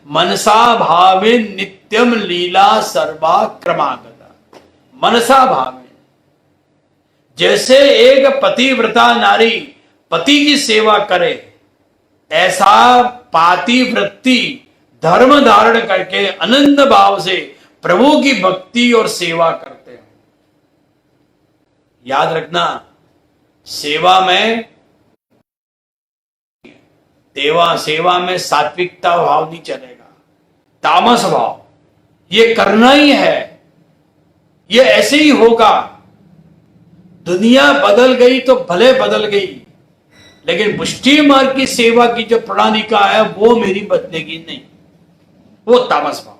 मनसा भावे नित्यम लीला सर्वा क्रमागता। मनसा भावे, जैसे एक पतिव्रता नारी पति की सेवा करे, ऐसा पातिव्रती धर्म धारण करके अनन्य भाव से प्रभु की भक्ति और सेवा करते हैं। याद रखना, सेवा में सेवा में सात्विकता भाव नहीं चलेगा, तामस भाव ये करना ही है, ये ऐसे ही होगा। दुनिया बदल गई तो भले बदल गई, लेकिन पुष्टि मार्ग की सेवा की जो प्रणालिका है वो मेरी बदलेगी नहीं, वो तामस भाव।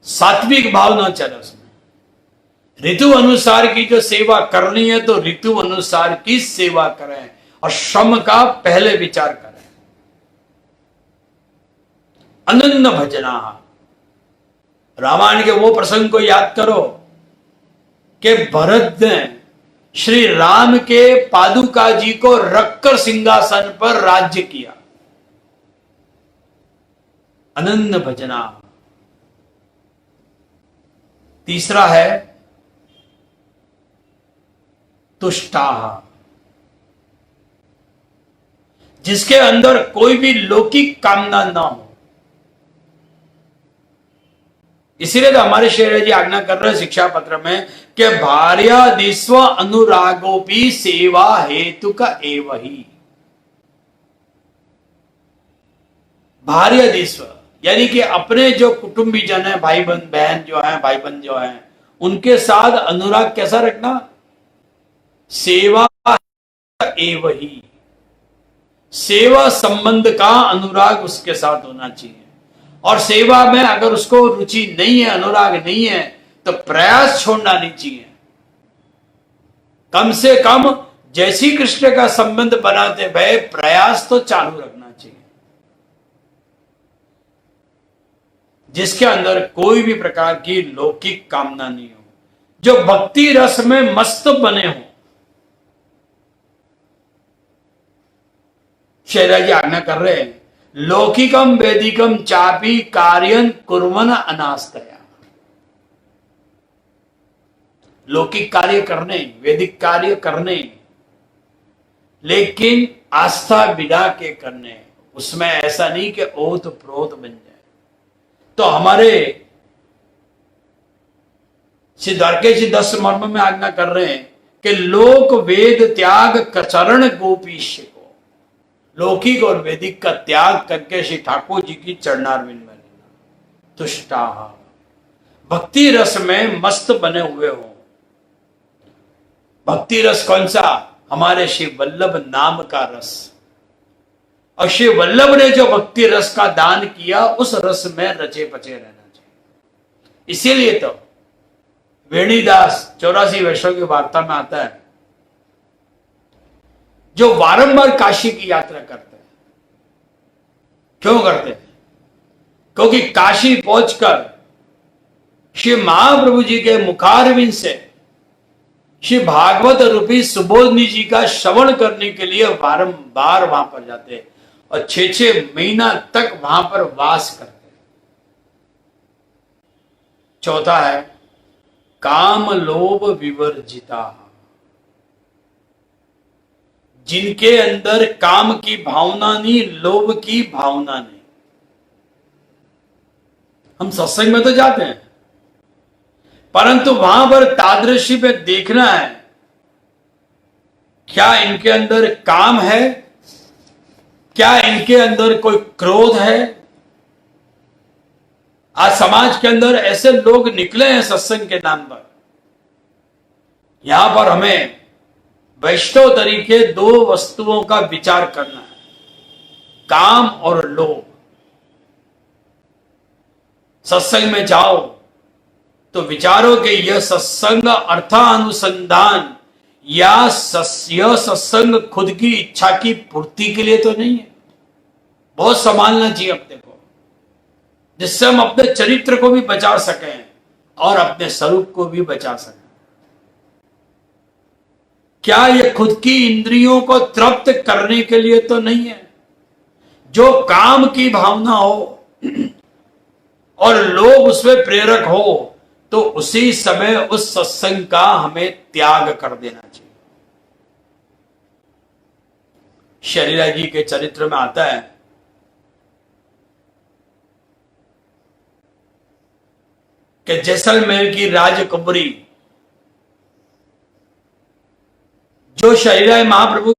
सात्विक भाव ना चले उसमें। ऋतु अनुसार की जो सेवा करनी है तो ऋतु अनुसार की सेवा करें और श्रम का पहले विचार करें। अनन्य भजना, रामायण के वो प्रसंग को याद करो कि भरत ने श्री राम के पादुका जी को रखकर सिंहासन पर राज्य किया। अनन्य भजना। तीसरा है तुष्टाह, जिसके अंदर कोई भी लौकिक कामना ना हो। इसीलिए तो हमारे शेर जी आज्ञा कर रहे हैं शिक्षा पत्र में कि भार्यादिस्व अनुरागोपी सेवा हेतु का एवही। भार्यादिस्व यानी कि अपने जो कुटुंबी जन है, भाई बहन जो है, भाई बहन जो है, उनके साथ अनुराग कैसा रखना? सेवा एवही, सेवा संबंध का अनुराग उसके साथ होना चाहिए। और सेवा में अगर उसको रुचि नहीं है, अनुराग नहीं है, तो प्रयास छोड़ना नहीं चाहिए। कम से कम जैसी कृष्ण का संबंध बनाते भय प्रयास तो चालू रखना चाहिए, जिसके अंदर कोई भी प्रकार की लौकिक कामना नहीं हो, जो भक्ति रस में मस्त बने हो। शेरा जी आज्ञा कर रहे हैं, लौकिकम वैदिकम चापी कार्यन कुर्वन अनास्तया। लौकिक कार्य करने, वैदिक कार्य करने, लेकिन आस्था बिना के करने। उसमें ऐसा नहीं कि ओत प्रोत बन जाए। तो हमारे श्री द्वारकेश जी 10 मर्म में आज्ञा कर रहे हैं कि लोक वेद त्याग चरण गोपीश को, लौकिक और वैदिक का त्याग करके श्री ठाकुर जी की चरणारविंद में लेना। तुष्टा भक्ति रस में मस्त बने हुए हो। भक्ति रस कौन सा? हमारे श्री वल्लभ नाम का रस। और श्री वल्लभ ने जो भक्ति रस का दान किया, उस रस में रचे पचे रहना चाहिए। इसीलिए तो वेणीदास 84 वर्षों की वार्ता में आता है, जो बारंबार काशी की यात्रा करते हैं। क्यों करते हैं? क्योंकि काशी पहुंचकर श्री महाप्रभु जी के मुखारविंद से श्री भागवत रूपी सुबोधनी जी का श्रवण करने के लिए बारंबार वहां पर जाते हैं और 6-6 महीना तक वहां पर वास करते हैं। चौथा है काम लोभ विवर्जिता, जिनके अंदर काम की भावना नहीं, लोभ की भावना नहीं। हम सत्संग में तो जाते हैं, परंतु वहां पर तादृशी पे देखना है क्या इनके अंदर काम है, क्या इनके अंदर कोई क्रोध है। आज समाज के अंदर ऐसे लोग निकले हैं सत्संग के नाम पर। यहां पर हमें वैष्णव तरीके 2 वस्तुओं का विचार करना है, काम और लोभ। सत्संग में जाओ तो विचारो कि यह सत्संग अर्थानुसंधान या यह सत्संग खुद की इच्छा की पूर्ति के लिए तो नहीं है। बहुत संभालना चाहिए अपने को, जिससे हम अपने चरित्र को भी बचा सकें और अपने स्वरूप को भी बचा सकें। क्या यह खुद की इंद्रियों को तृप्त करने के लिए तो नहीं है। जो काम की भावना हो और लोभ उसमें प्रेरक हो, तो उसी समय उस सत्संग का हमें त्याग कर देना चाहिए। शरीरा जी के चरित्र में आता है कि जैसलमेर की राजकुमारी जो शरीरा महाप्रभु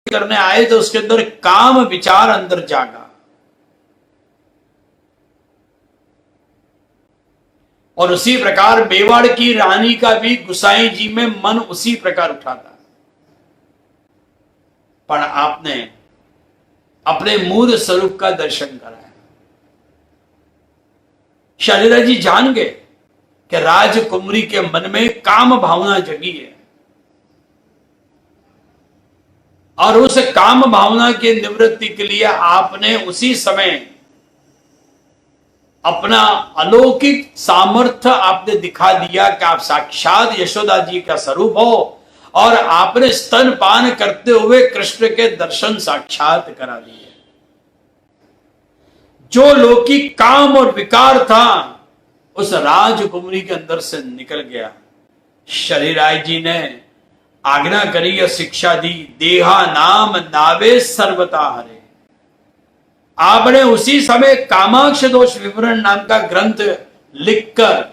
करने आए, तो उसके अंदर काम विचार अंदर जागा। और उसी प्रकार मेवाड़ की रानी का भी गुसाई जी में मन उसी प्रकार उठा था। पर आपने अपने मूल स्वरूप का दर्शन कराया। शरीरा जी जान गए कि राजकुमारी के मन में काम भावना जगी है, और उस काम भावना की निवृत्ति के लिए आपने उसी समय अपना अलौकिक सामर्थ्य आपने दिखा दिया कि आप साक्षात यशोदा जी का स्वरूप हो, और आपने स्तनपान करते हुए कृष्ण के दर्शन साक्षात करा दिए। जो लौकिक काम और विकार था उस राजकुमारी के अंदर से निकल गया। शरीराय जी ने आज्ञा करी या शिक्षा दी, देहा नाम नावे सर्वता हरे। आपने उसी समय कामाक्ष दोष विवरण नाम का ग्रंथ लिखकर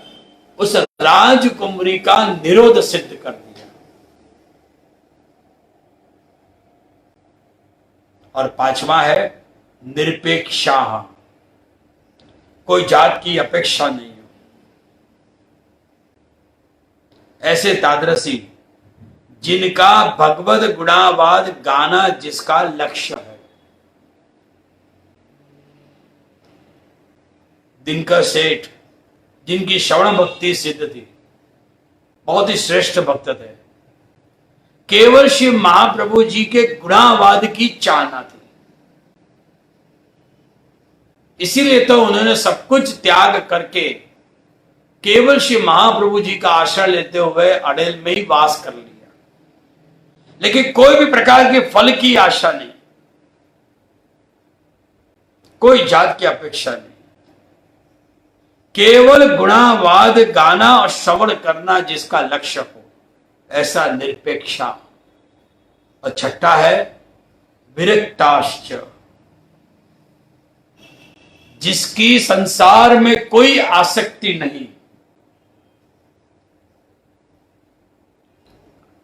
उस राजकुमारी का निरोध सिद्ध कर दिया। और पांचवा है निरपेक्षा, कोई जात की अपेक्षा नहीं हो। ऐसे तादृशी जिनका भगवत गुणावाद गाना जिसका लक्ष्य है। दिनकर सेठ जिनकी श्रवण भक्ति सिद्ध थी, बहुत ही श्रेष्ठ भक्त थे, केवल शिव महाप्रभु जी के गुणावाद की चाहना थी। इसीलिए तो उन्होंने सब कुछ त्याग करके केवल श्री महाप्रभु जी का आश्रय लेते हुए अडेल में ही वास कर लिया, लेकिन कोई भी प्रकार के फल की आशा नहीं, कोई जात की अपेक्षा नहीं, केवल गुणावाद गाना और श्रवण करना जिसका लक्ष्य हो, ऐसा निरपेक्षा। और छठा है विरक्ताश्च, जिसकी संसार में कोई आसक्ति नहीं।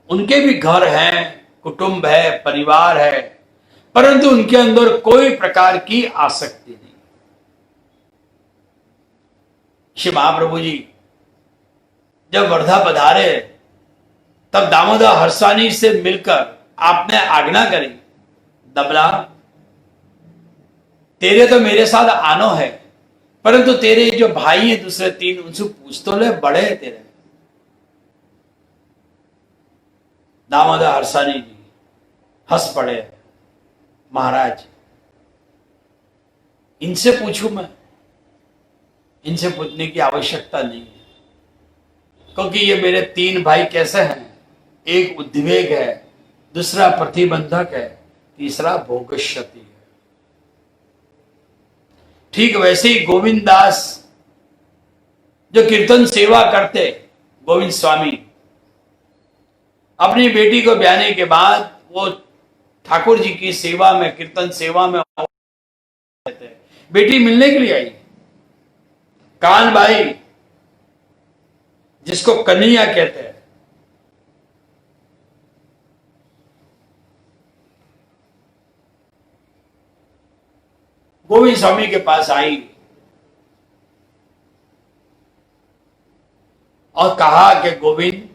उनके भी घर हैं, कुटुंब है, परिवार है, परंतु उनके अंदर कोई प्रकार की आसक्ति नहीं। श्री महाप्रभु जी जब वर्धा पधारे तब दामोदर हर्षानी से मिलकर आपने आज्ञा करी, दबला तेरे तो मेरे साथ आनो है, परंतु तेरे जो भाई हैं दूसरे तीन, उनसे पूछ तो ले, बड़े हैं तेरे। दामोदर हर्षानी जी हंस पड़े, महाराज इनसे पूछूं मैं? इनसे पूछने की आवश्यकता नहीं है, क्योंकि ये मेरे तीन भाई कैसे हैं, एक उद्वेग है, दूसरा प्रतिबंधक है, तीसरा भोगश्यति है। ठीक वैसे ही गोविंद दास जो कीर्तन सेवा करते, गोविंद स्वामी अपनी बेटी को ब्याहने के बाद वो ठाकुर जी की सेवा में, कीर्तन सेवा में रहते। बेटी मिलने के लिए आई, कान भाई जिसको कन्हैया कहते हैं, गोविंद स्वामी के पास आई और कहा कि गोविंद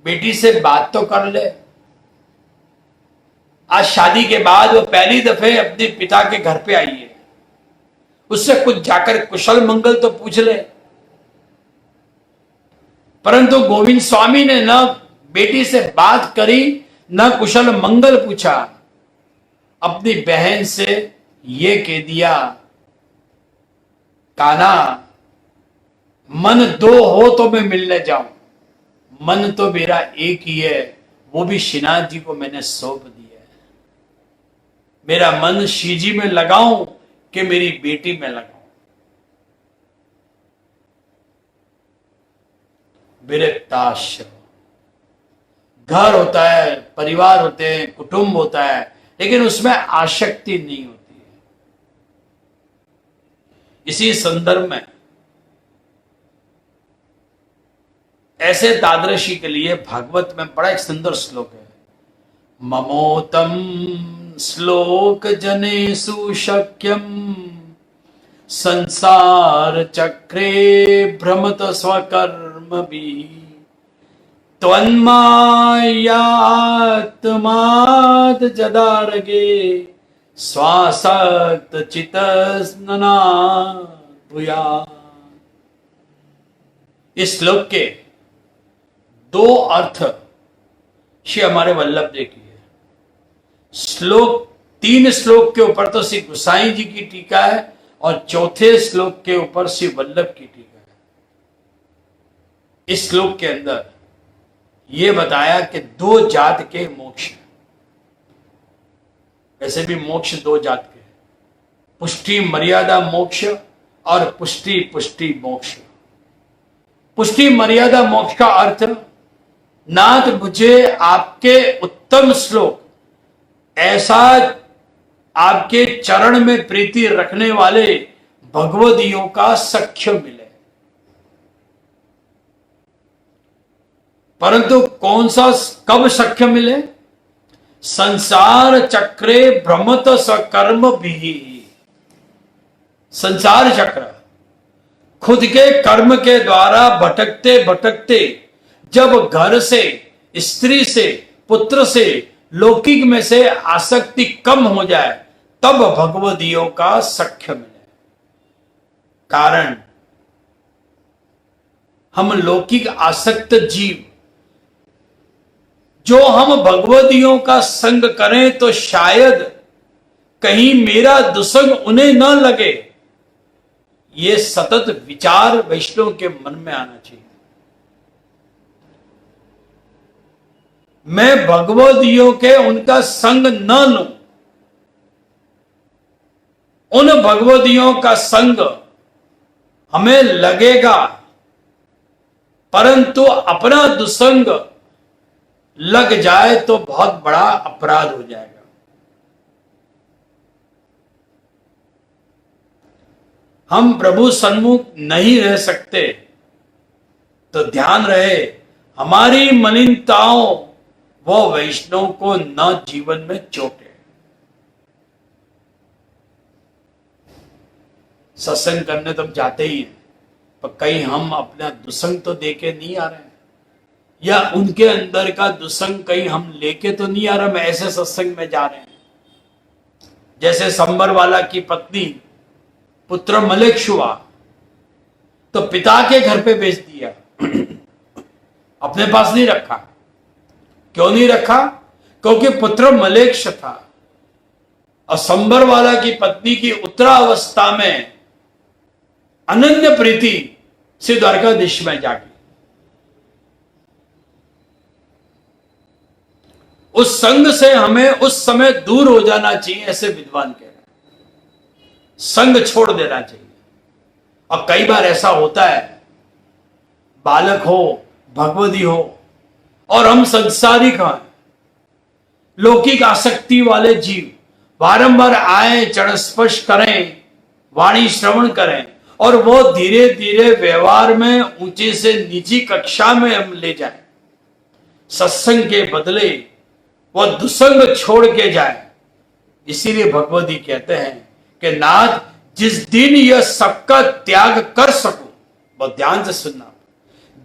बेटी से बात तो कर ले। आज शादी के बाद वो पहली दफे अपने पिता के घर पे आई है, उससे कुछ जाकर कुशल मंगल तो पूछ ले। परंतु गोविंद स्वामी ने न बेटी से बात करी, न कुशल मंगल पूछा, अपनी बहन से ये कह दिया, कान्हा मन दो हो तो मैं मिलने जाऊं, मन तो मेरा एक ही है, वो भी श्रीनाथ जी को मैंने सौंप दिया है। मेरा मन श्री जी में लगाऊं कि मेरी बेटी में लगाऊं। विरक्ताश्रम, घर होता है, परिवार होते हैं, कुटुंब होता है, लेकिन उसमें आसक्ति नहीं होती है। इसी संदर्भ में ऐसे तादृशी के लिए भागवत में बड़ा एक सुंदर श्लोक है, ममोतम श्लोक जनेषु शक्यम संसार चक्रे भ्रमत स्वकर्म भी त्वन्मायात्माद जदारगे स्वासक्त चितस्नना भूया। इस श्लोक के दो अर्थ श्री हमारे वल्लभ जी की है। श्लोक, तीन श्लोक के ऊपर तो श्री गोसाई जी की टीका है और चौथे श्लोक के ऊपर श्री वल्लभ की टीका है। इस श्लोक के अंदर यह बताया कि दो जात के मोक्ष, वैसे भी मोक्ष दो जात के, पुष्टि मर्यादा मोक्ष और पुष्टि पुष्टि मोक्ष। पुष्टि मर्यादा मोक्ष का अर्थ, नाथ मुझे आपके उत्तम श्लोक, ऐसा आपके चरण में प्रीति रखने वाले भगवदियों का सख्य मिले। परंतु कौन सा, कब सख्य मिले? संसार चक्रे भ्रमत सकर्म भी। संसार चक्र, खुद के कर्म के द्वारा भटकते भटकते जब घर से, स्त्री से, पुत्र से, लौकिक में से आसक्ति कम हो जाए, तब भगवदियों का सख्य मिले। कारण हम लौकिक आसक्त जीव, जो हम भगवदियों का संग करें तो शायद कहीं मेरा दुसंग उन्हें न लगे, ये सतत विचार वैष्णव के मन में आना चाहिए। मैं भगवदियों के उनका संग न लूं, उन भगवदियों का संग हमें लगेगा, परंतु अपना दुसंग लग जाए तो बहुत बड़ा अपराध हो जाएगा। हम प्रभु सन्मुख नहीं रह सकते, तो ध्यान रहे हमारी मलिनताओं वो वैष्णव को न जीवन में चोटे। सत्संग करने तो जाते ही हैं, पर कहीं हम अपना दुसंग तो देके नहीं आ रहे हैं, या उनके अंदर का दुसंग कहीं हम लेके तो नहीं आ रहे। हम ऐसे सत्संग में जा रहे हैं जैसे संबर वाला की पत्नी पुत्र मलेक्ष हुआ तो पिता के घर पे भेज दिया, अपने पास नहीं रखा। क्यों नहीं रखा? क्योंकि पुत्र मलेक्ष था। और संबर वाला की पत्नी की उत्तरावस्था में अनन्य प्रीति से द्वारकाधीश में जागी। उस संग से हमें उस समय दूर हो जाना चाहिए, ऐसे विद्वान कह रहे हैं। संग छोड़ देना चाहिए। और कई बार ऐसा होता है, बालक हो, भगवदी हो, और हम संसारिक हैं, लौकिक आसक्ति वाले जीव, बारंबार आए, चरण स्पर्श करें, वाणी श्रवण करें, और वो धीरे धीरे व्यवहार में ऊंचे से नीची कक्षा में हम ले जाए, सत्संग के बदले वो दुसंग छोड़ के जाए। इसीलिए भगवदी कहते हैं कि नाथ, जिस दिन यह सबका त्याग कर सकूं, बहुत ध्यान से सुनना,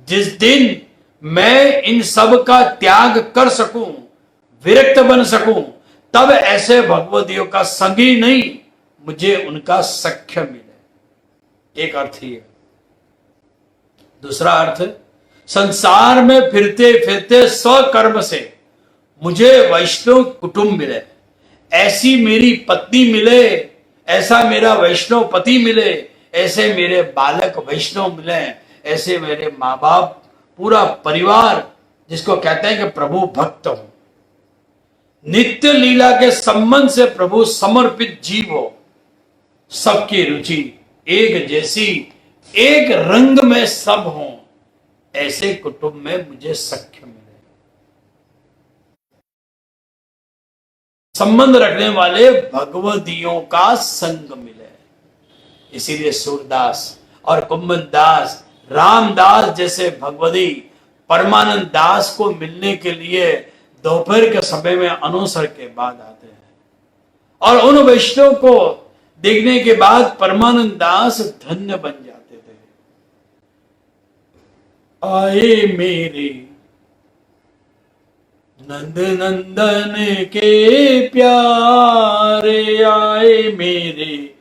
जिस दिन मैं इन सब का त्याग कर सकूं, विरक्त बन सकूं, तब ऐसे भगवदियों का संगी नहीं, मुझे उनका सख्य मिले। एक अर्थ ही है। दूसरा अर्थ, संसार में फिरते फिरते स्वकर्म से मुझे वैष्णव कुटुंब मिले, ऐसी मेरी पत्नी मिले, ऐसा मेरा वैष्णव पति मिले, ऐसे मेरे बालक वैष्णव मिले, ऐसे मेरे माँ बाप, पूरा परिवार जिसको कहते हैं कि प्रभु भक्त हो, नित्य लीला के संबंध से प्रभु समर्पित जीव हो, सबकी रुचि एक जैसी, एक रंग में सब हो, ऐसे कुटुंब में मुझे सख्य मिले। संबंध रखने वाले भगवदियों का संग मिले। इसीलिए सूरदास और कुंभन दास, रामदास जैसे भगवदी परमानंद दास को मिलने के लिए दोपहर के समय में अनोसर के बाद आते हैं, और उन वैष्णव को देखने के बाद परमानंद दास धन्य बन जाते थे। आए मेरे नंद नंदन के प्यारे, आए मेरे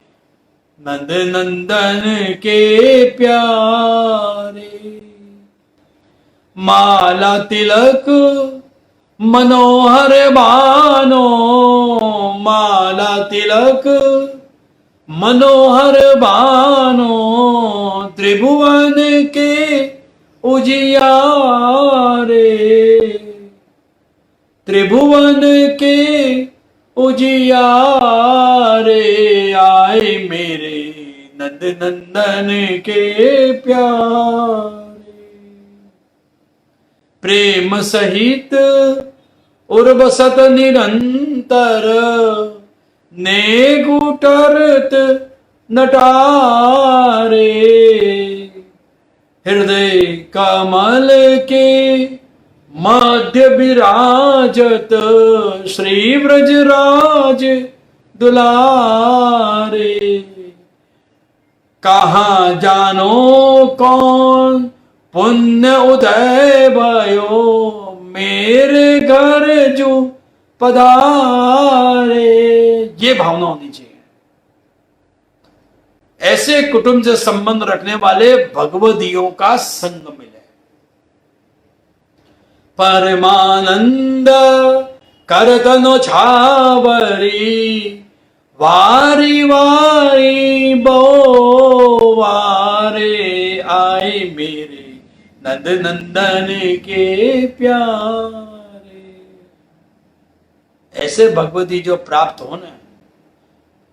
नंद नंदन के प्यारे, माला तिलक मनोहर बानो, माला तिलक मनोहर बानो, त्रिभुवन के उजियारे, त्रिभुवन के उजियारे, आए मेरे नंद नंदन के प्यारे। प्रेम सहित उर्वसत निरंतर, ने गुटरत नटारे, हृदय कमल के मध्य विराजत श्री ब्रजराज दुलारे। कहाँ जानो कौन पुण्य उदय भयो, मेरे घर जो पधारे। ये भावना होनी चाहिए। ऐसे कुटुंब से संबंध रखने वाले भगवदियों का संग मिले। परमानंद करतनो छावरी, वारी वारी बो वारे, आए मेरे नंद नंदन के प्यारे। ऐसे भगवती जो प्राप्त हो ना,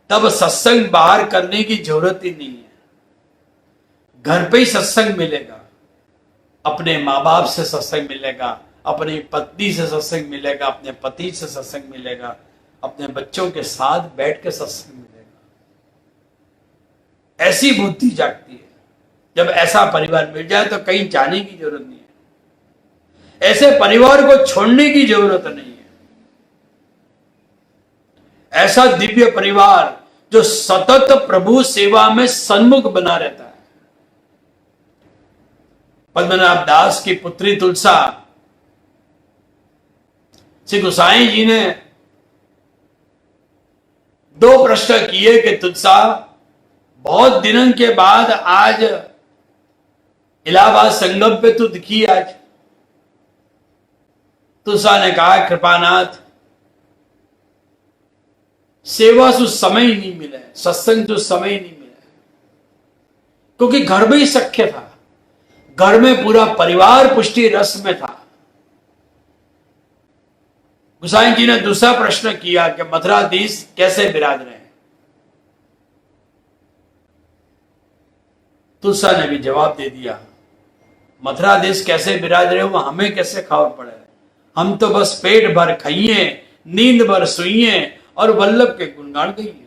तब सत्संग बाहर करने की जरूरत ही नहीं है। घर पे ही सत्संग मिलेगा। अपने माँ बाप से सत्संग मिलेगा, अपनी पत्नी से सत्संग मिलेगा, अपने पति से सत्संग मिलेगा, अपने बच्चों के साथ बैठ के सत्संग मिलेगा। ऐसी बुद्धि जागती है। जब ऐसा परिवार मिल जाए तो कहीं जाने की जरूरत नहीं है। ऐसे परिवार को छोड़ने की जरूरत नहीं है। ऐसा दिव्य परिवार जो सतत प्रभु सेवा में सन्मुख बना रहता है। पद्मनाभ दास की पुत्री तुलसा, श्री गोसाई जी ने 2 प्रश्न किए कि तुलसा, बहुत दिनों के बाद आज इलाहाबाद संगम पे तू दिखी आज। तुलसा ने कहा, कृपानाथ, सेवा से समय ही नहीं मिला, सत्संग से समय ही नहीं मिला, क्योंकि घर में ही सख्य था। घर में पूरा परिवार पुष्टि रस में था। गोसाई जी ने दूसरा प्रश्न किया कि मथुराधीश कैसे विराज रहे हैं। तुलसा ने भी जवाब दे दिया, मथुराधीश कैसे विराज रहे हो हमें कैसे खबर पड़े। हम तो बस पेट भर खाइए, नींद भर सोइए और वल्लभ के गुणगान गाइए।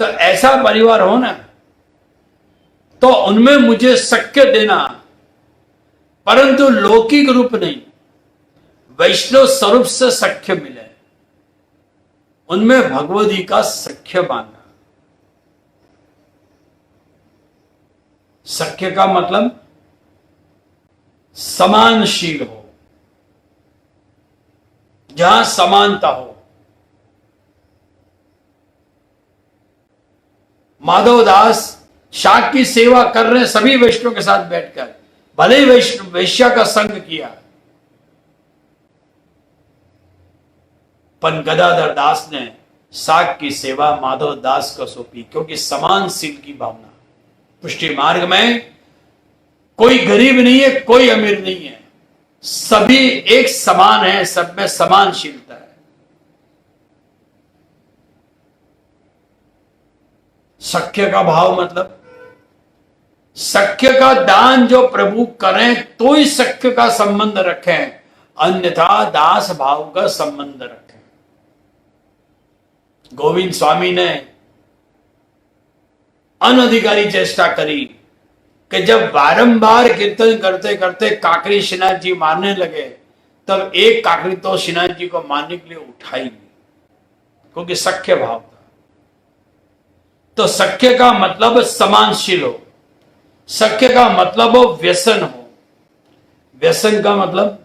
तो ऐसा परिवार हो ना, तो उनमें मुझे सख्य देना, परंतु लौकिक रूप नहीं, वैष्णव स्वरूप से सख्य मिले, उनमें भगवती का सख्य मानना। सख्य का मतलब समानशील हो, जहां समानता हो। माधव दास शाक की सेवा कर रहे सभी वैष्णव के साथ बैठकर, भले ही वैश्या का संग किया, पर गदाधर दास ने शाक की सेवा माधव दास को सौंपी, क्योंकि समानशील की भावना। पुष्टि मार्ग में कोई गरीब नहीं है, कोई अमीर नहीं है, सभी एक समान है, सब में समानशीलता है। सख्य का भाव मतलब सख्य का दान जो प्रभु करें तो ही सख्य का संबंध रखें, अन्यथा दास भाव का संबंध रखें। गोविंद स्वामी ने अनधिकारी चेष्टा करी कि जब बारंबार कीर्तन करते करते काकरी श्रीनाथ जी मारने लगे, तब एक काकरी तो श्रीनाथ जी को मारने के लिए उठाई नहीं, क्योंकि सख्य भाव था। तो सख्य का मतलब समानशील हो, सख्य का मतलब हो व्यसन हो। व्यसन का मतलब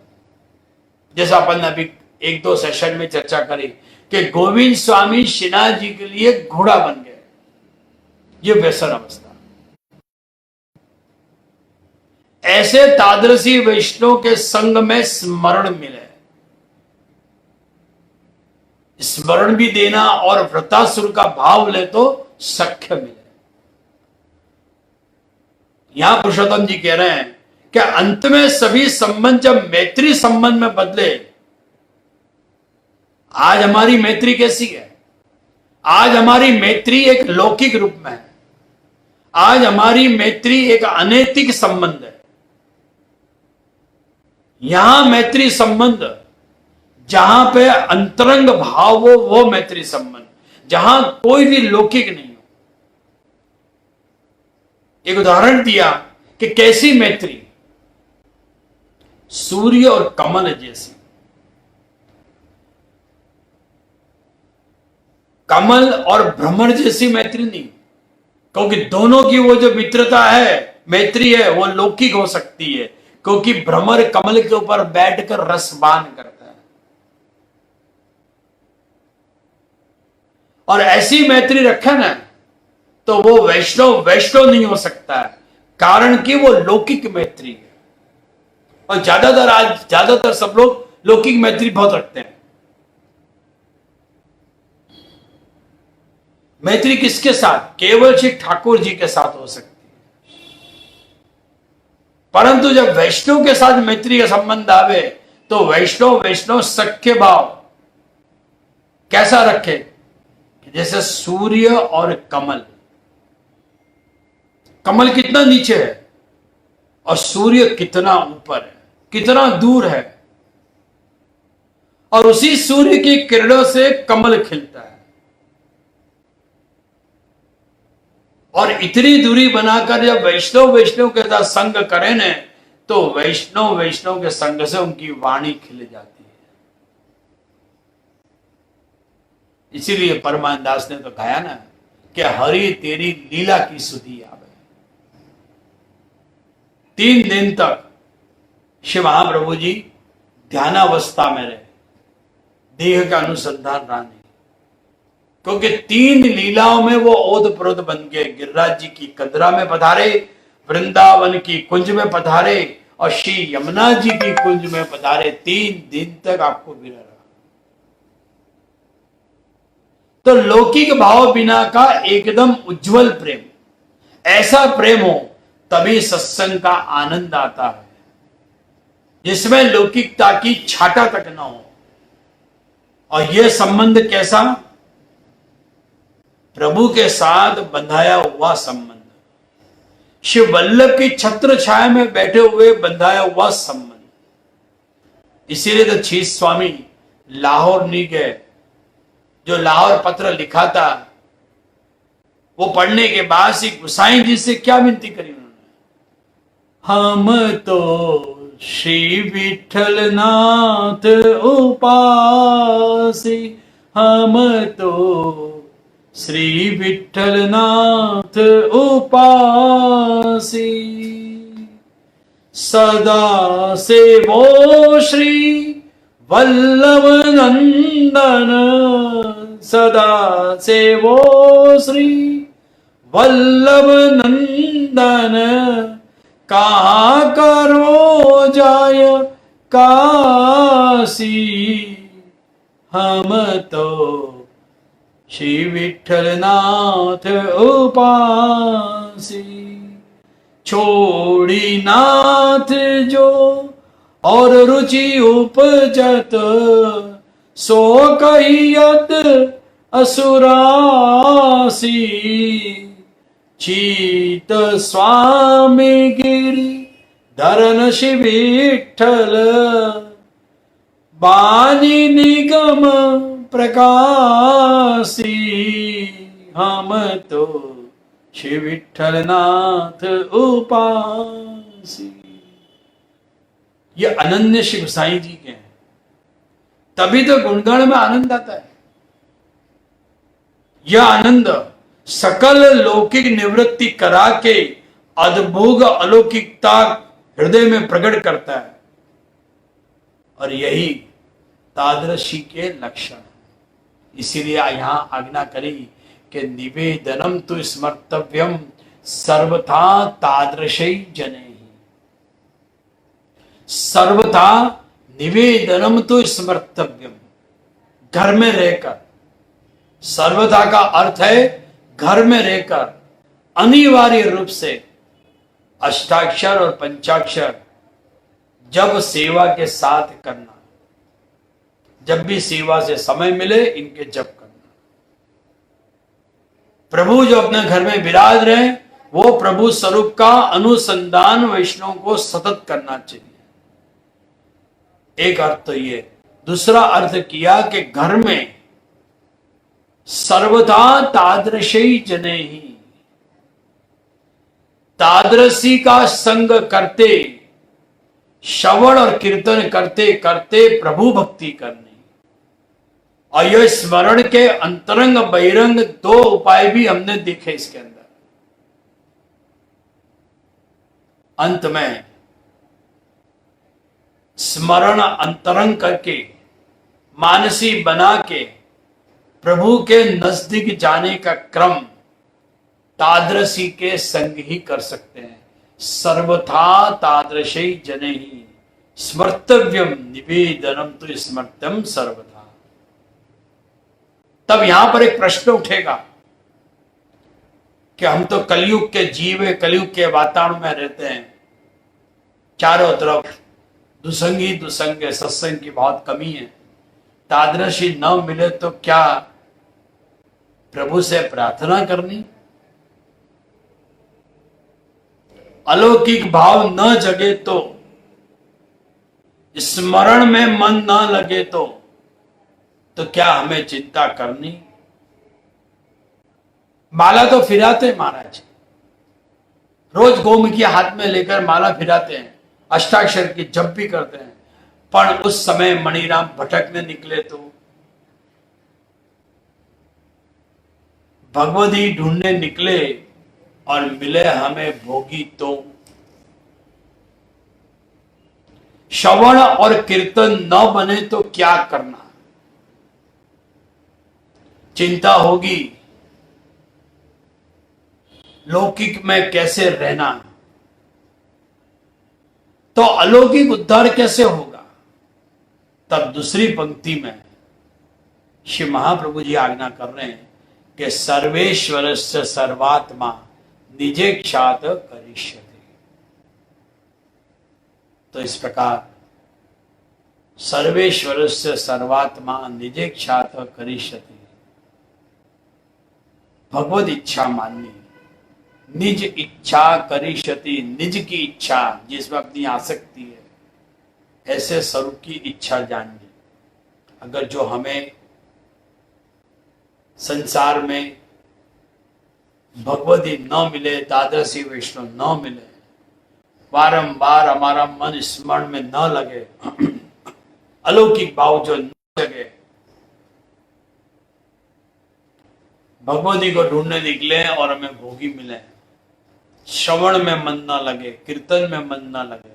जैसा अपन ने अभी 1-2 सेशन में चर्चा करी कि गोविंद स्वामी श्रीनाथ जी के लिए घोड़ा बन गए, ये व्यसन अवस्था। ऐसे तादृशी वैष्णव के संग में स्मरण मिले, स्मरण भी देना और व्रतासुर का भाव ले तो सख्य मिले। यहां पुरुषोत्तम जी कह रहे हैं कि अंत में सभी संबंध जब मैत्री संबंध में बदले। आज हमारी मैत्री कैसी है? आज हमारी मैत्री एक लौकिक रूप में है। आज हमारी मैत्री एक अनैतिक संबंध है। यहां मैत्री संबंध जहां पे अंतरंग भाव हो वो मैत्री संबंध, जहां कोई भी लौकिक नहीं हो। एक उदाहरण दिया कि कैसी मैत्री, सूर्य और कमल जैसी। कमल और भ्रमर जैसी मैत्री नहीं, क्योंकि दोनों की वो जो मित्रता है, मैत्री है, वो लौकिक हो सकती है, क्योंकि भ्रमर कमल के ऊपर बैठकर रसपान करता है। और ऐसी मैत्री रखे ना तो वो वैष्णव वैष्णव नहीं हो सकता है, कारण कि वो लौकिक मैत्री है। और ज्यादातर सब लोग लौकिक मैत्री बहुत रखते हैं। मैत्री किसके साथ? केवल श्री ठाकुर जी के साथ हो सकती है। परंतु जब वैष्णव के साथ मैत्री का संबंध आवे तो वैष्णव वैष्णव सख्य भाव कैसा रखे? जैसे सूर्य और कमल। कमल कितना नीचे है और सूर्य कितना ऊपर है, कितना दूर है, और उसी सूर्य की किरणों से कमल खिलता है। और इतनी दूरी बनाकर जब वैष्णव वैष्णव के साथ संग करें न, तो वैष्णव वैष्णव के संग से उनकी वाणी खिल जाती है। इसीलिए परमान दास ने तो कहा ना कि हरि तेरी लीला की सुधी आवे। 3 दिन तक श्री महाप्रभु जी ध्यानावस्था में रहे, देह का अनुसंधान रहा नहीं, क्योंकि 3 लीलाओं में वो ओतप्रोत बन गए। गिरिराज जी की कंदरा में पधारे, वृंदावन की कुंज में पधारे और श्री यमुना जी की कुंज में पधारे। 3 दिन तक आपको विरह रहा। तो लौकिक भाव बिना का एकदम उज्जवल प्रेम, ऐसा प्रेम हो तभी सत्संग का आनंद आता है, जिसमें लौकिकता की छाटा तक न हो। और यह संबंध कैसा? प्रभु के साथ बंधाया हुआ संबंध, शिव वल्लभ की छत्र छाया में बैठे हुए बंधाया हुआ संबंध। इसीलिए तो छीस स्वामी लाहौर नहीं गए। जो लाहौर पत्र लिखा था वो पढ़ने के बाद से गुसाई जी से क्या विनती करी उन्होंने? हम तो श्री विठल नाथ उपासी, हम तो श्री विठल नाथ उपासी, सदा से वो श्री वल्लभ नंदन, सदा से वो श्री वल्लभ नंदन, कहाँ करो जाय काशी, हम तो श्री विठल नाथ उपासी। छोड़ी नाथ जो और रुचि उपजत, सो कहियत असुरासी, चीत स्वामी गिरि धरन श्री विठल, बानी निगम प्रकाशी, हम तो श्री विठल नाथ उपासी। ये अनन्य शिव साईं जी के हैं, तभी तो गुणगान में आनंद आता है। यह आनंद सकल लौकिक निवृत्ति करा के अद्भुत अलौकिकता हृदय में प्रकट करता है। और यही तादृशी के लक्षण। इसीलिए यहां आज्ञा करी कि निवेदनम तो स्मर्तव्यम सर्वथा तादृशी जने, सर्वथा निवेदनम तो स्मर्तव्यम, घर में रहकर। सर्वथा का अर्थ है घर में रहकर अनिवार्य रूप से अष्टाक्षर और पंचाक्षर जब सेवा के साथ करना, जब भी सेवा से समय मिले इनके जप करना। प्रभु जो अपने घर में विराज रहे वो प्रभु स्वरूप का अनुसंधान वैष्णव को सतत करना चाहिए। एक अर्थ तो ये दूसरा अर्थ किया कि घर में सर्वथा तादृशी जने ही, तादृशी का संग करते, श्रवण और कीर्तन करते करते प्रभु भक्ति करनी। और यह स्मरण के अंतरंग बहिरंग दो उपाय भी हमने देखे इसके अंदर। अंत में स्मरण अंतरंग करके मानसी बना के प्रभु के नजदीक जाने का क्रम तादृशी के संग ही कर सकते हैं। सर्वथा तादृशी जने ही स्मर्तव्यम निवेदनम तो स्मर्तम सर्वथा। तब यहां पर एक प्रश्न उठेगा कि हम तो कलयुग के जीव है, कलयुग के वातावरण में रहते हैं, चारों तरफ दुसंगी दुसंग है, सत्संग की बहुत कमी है, तादृशी न मिले तो क्या प्रभु से प्रार्थना करनी? अलौकिक भाव न जगे तो, स्मरण में मन न लगे तो क्या हमें चिंता करनी? माला तो फिराते हैं महाराज, रोज गोमुखी हाथ में लेकर माला फिराते हैं, अष्टाक्षर की जप भी करते हैं, पर उस समय मणिराम भटकने निकले तो, भगवती ढूंढने निकले और मिले हमें भोगी तो, श्रवण और कीर्तन न बने तो क्या करना? चिंता होगी लौकिक में कैसे रहना, तो अलौकिक उद्धार कैसे होगा? तब दूसरी पंक्ति में श्री महाप्रभु जी आज्ञा कर रहे हैं कि सर्वेश्वरस्य सर्वात्मा निजेक्षात करिष्यति। तो इस प्रकार सर्वेश्वरस्य सर्वात्मा निजेक्षात करिष्यति, भगवत इच्छा माननी, निज इच्छा करिष्यति, निज की इच्छा जिसमें अपनी आसक्ति है, ऐसे स्वरूप की इच्छा जाननी। अगर जो हमें संसार में भगवती न मिले, तादृशी वैष्णव न मिले, बारंबार हमारा मन स्मरण में न लगे, अलौकिक भाव जो न जगे, भगवती को ढूंढने निकले और हमें भोगी मिले, श्रवण में मन न लगे, कीर्तन में मन न लगे,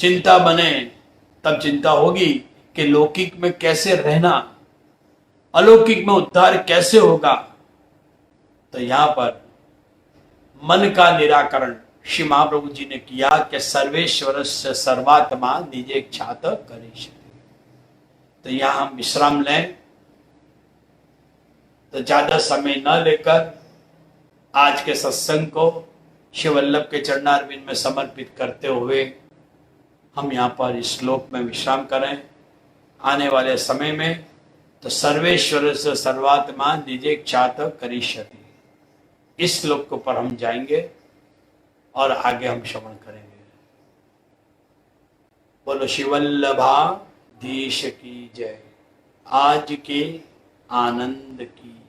चिंता बने, तब चिंता होगी कि लौकिक में कैसे रहना, अलौकिक में उद्धार कैसे होगा। तो यहां पर मन का निराकरण श्री महाप्रभु जी ने किया कि सर्वेश्वरस्य सर्वात्मा निजेक्षात करिष्यति। तो यहां हम विश्राम लें। तो ज्यादा समय न लेकर आज के सत्संग को श्री वल्लभ के चरणारविंद में समर्पित करते हुए हम यहाँ पर इस श्लोक में विश्राम करें। आने वाले समय में तो सर्वेश्वर से सर्वात्मा निजेक्षात करिष्यति, इस श्लोक के ऊपर हम जाएंगे और आगे हम श्रवण करेंगे। बोलो श्री वल्लभाधीश की जय। आज के आनंद की